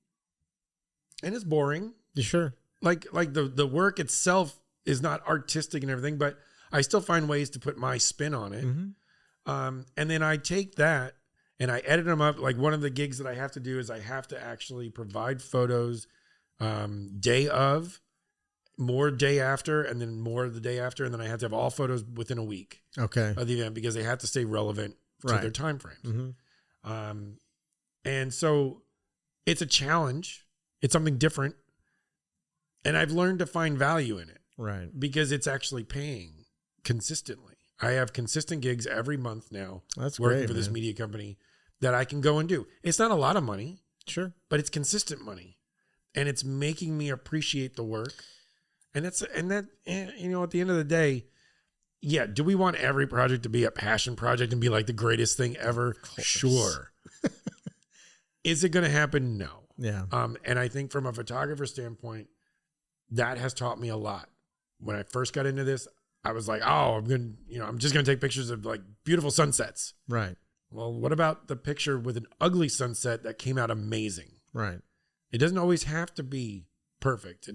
and it's boring. Sure. Like the work itself is not artistic and everything, but I still find ways to put my spin on it. Mm-hmm. And then I take that and I edit them up. Like one of the gigs that I have to do is I have to actually provide photos day of, more day after, and then more the day after. And then I have to have all photos within a week of the event because they have to stay relevant to their time frames. Mm-hmm. And so it's a challenge. It's something different. And I've learned to find value in it. Right. Because it's actually paying consistently. I have consistent gigs every month now. That's working great, for this media company that I can go and do. It's not a lot of money. Sure. But it's consistent money. And it's making me appreciate the work. And at the end of the day, yeah, do we want every project to be a passion project and be like the greatest thing ever? Sure. Is it going to happen? No. Yeah. And I think from a photographer standpoint, that has taught me a lot. When I first got into this, I was like, I'm just going to take pictures of like beautiful sunsets. Right. Well, what about the picture with an ugly sunset that came out amazing? Right. It doesn't always have to be perfect.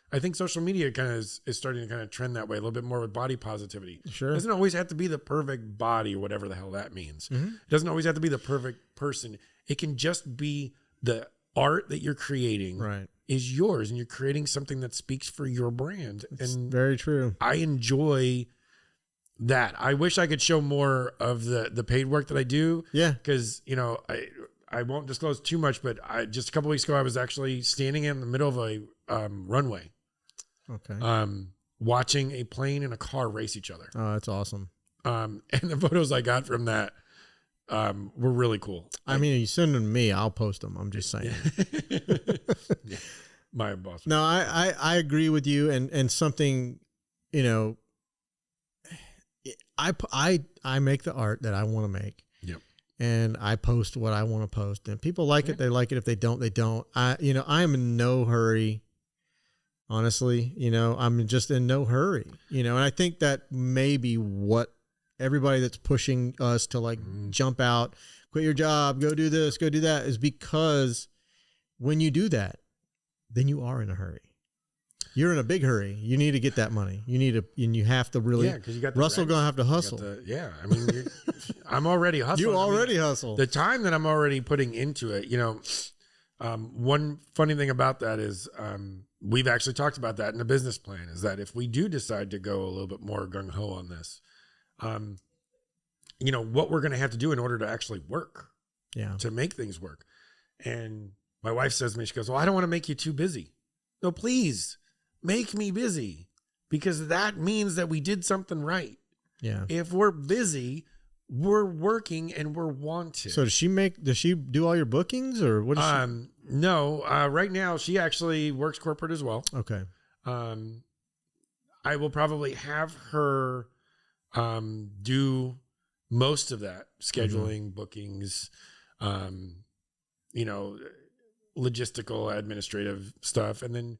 I think social media kind of is starting to kind of trend that way a little bit more with body positivity. Sure. It doesn't always have to be the perfect body or whatever the hell that means. Mm-hmm. It doesn't always have to be the perfect person. It can just be the art that you're creating is yours, and you're creating something that speaks for your brand. It's very true. I enjoy that. I wish I could show more of the paid work that I do. Yeah. Because, I won't disclose too much, but just a couple weeks ago, I was actually standing in the middle of a runway. Okay. Watching a plane and a car race each other. Oh, that's awesome. And the photos I got from that were really cool. I mean, you send them to me, I'll post them. I'm just saying. Yeah. My boss. No, I agree with you. And something, you know, I make the art that I want to make. Yep. And I post what I want to post. And people like it, they like it. If they don't, they don't. I'm in no hurry. Honestly, I'm just in no hurry, and I think that may be what everybody that's pushing us to like jump out, quit your job, go do this, go do that, is because when you do that, then you are in a hurry. You're in a big hurry. You need to get that money. You have to really, because you got Russell going to have to hustle. I mean, I'm already hustling. You already hustle. The time that I'm already putting into it, one funny thing about that is, we've actually talked about that in the business plan, is that if we do decide to go a little bit more gung-ho on this, what we're going to have to do in order to actually work, to make things work. And my wife says to me, she goes, well, I don't want to make you too busy. No, please make me busy, because that means that we did something right. Yeah. If we're busy, we're working and we're wanted. So does she do all your bookings, or what does she? No, right now she actually works corporate as well. Okay. I will probably have her do most of that, scheduling, bookings, logistical, administrative stuff. And then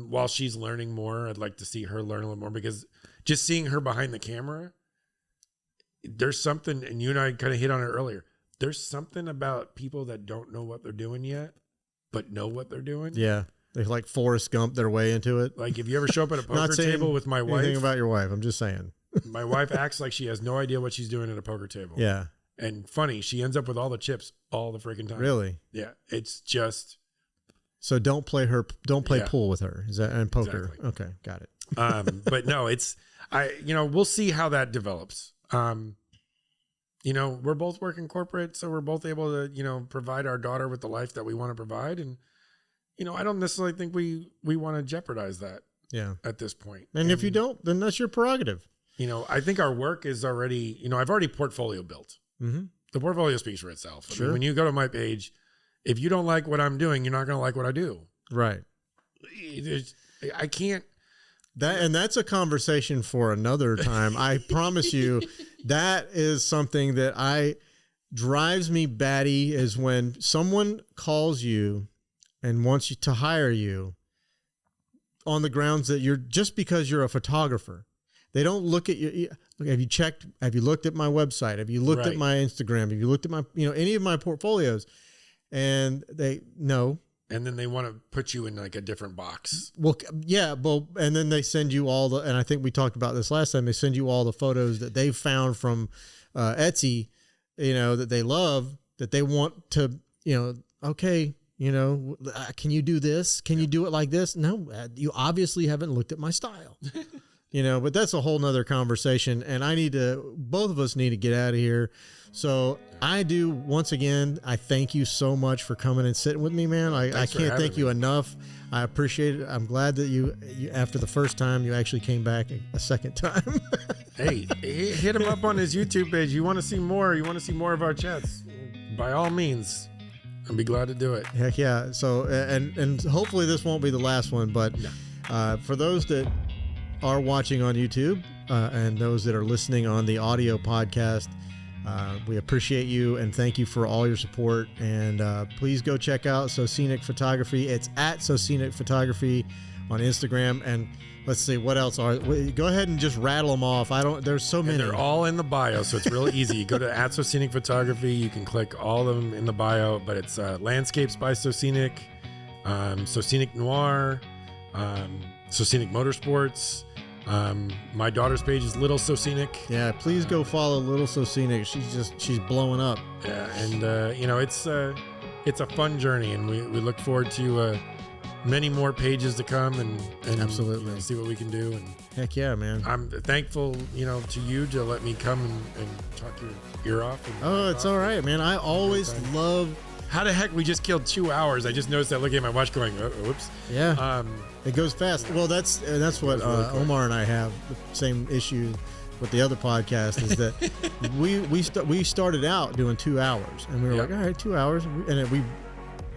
while she's learning more, I'd like to see her learn a little more, because just seeing her behind the camera, there's something, and you and I kind of hit on it earlier. There's something about people that don't know what they're doing yet, but know what they're doing. Yeah. They like Forrest Gump their way into it. Like if you ever show up at a poker table with my wife. Anything about your wife. I'm just saying. My wife acts like she has no idea what she's doing at a poker table. Yeah. And funny, she ends up with all the chips all the freaking time. Really? Yeah. It's just. So don't play pool with her. Is that, and poker? Exactly. Okay. Got it. But no, we'll see how that develops. We're both working corporate, so we're both able to, provide our daughter with the life that we want to provide. And, I don't necessarily think we want to jeopardize that. Yeah. At this point. And if you don't, then that's your prerogative. I think our work is already, I've already portfolio built. Mm-hmm. The portfolio speaks for itself. Sure. When you go to my page, if you don't like what I'm doing, you're not going to like what I do. Right. I can't. That's a conversation for another time. I promise you, that is something that drives me batty, is when someone calls you and wants you to hire you on the grounds that just because you're a photographer. They don't look at you. Have you looked at my website? Have you looked at my Instagram? Have you looked at my, any of my portfolios? And no. And then they want to put you in like a different box. Well, yeah. Well, and then they send you and I think we talked about this last time, they send you all the photos that they've found from Etsy, that they love, that they want to, okay, can you do this? Can you do it like this? No, you obviously haven't looked at my style. But that's a whole nother conversation, and both of us need to get out of here. So once again, I thank you so much for coming and sitting with me, man. I can't thank you enough. I appreciate it. I'm glad that you after the first time, you actually came back a second time. Hey, hit him up on his YouTube page. You want to see more? You want to see more of our chats? By all means, I'd be glad to do it. Heck yeah. So, and hopefully this won't be the last one, but for those that are watching on YouTube and those that are listening on the audio podcast, we appreciate you and thank you for all your support. And please go check out Soscenic Photography. It's at Soscenic Photography on Instagram. And let's see, what else go ahead and just rattle them off. There's so many. And they're all in the bio, so it's really easy. You go to at Soscenic Photography. You can click all of them in the bio, but it's Landscapes by Soscenic, Soscenic Noir, Soscenic Motorsports. My daughter's page is Little Soscenic. Yeah, please go follow Little Soscenic. She's blowing up. Yeah, and it's a fun journey, and we look forward to many more pages to come, and Absolutely. you know, see what we can do. And Heck yeah, man. I'm thankful, you know, to you to let me come and talk your ear off. And Oh, it's all right, man. I always love. How the heck we just killed 2 hours? I just noticed that looking at my watch, going, "Oops." Yeah. It goes fast. Well, that's what really quick. Omar and I have the same issue with the other podcast, is that we started out doing 2 hours, and we were Yep. like, all right, 2 hours, and we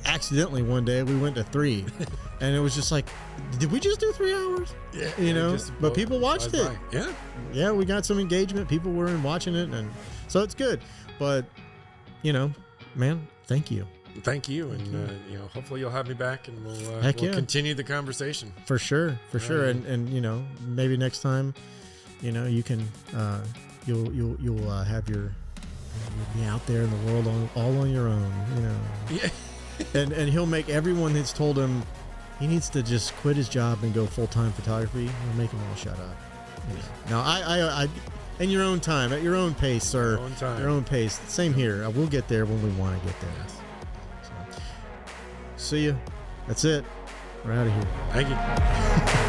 accidentally one day we went to 3, and it was just like, did we just do 3 hours? Yeah, You know, just but people watched flies it. by. Yeah. Yeah, we got some engagement. People were in watching it, and so it's good. But you know, man, thank you. Thank you, and you know, hopefully you'll have me back, and we'll Heck yeah. continue the conversation. For sure, sure. Right. And you know, maybe next time, you know, you can you'll have your you'll be out there in the world all on your own, you know. Yeah. and he'll make everyone that's told him he needs to just quit his job and go full-time photography, he'll make them all shut up. You know. Now I in your own time, at your own pace, sir. Your own time. Your own pace. Same here. We'll get there when we want to get there. Yes. So, see you. That's it. We're out of here. Thank you.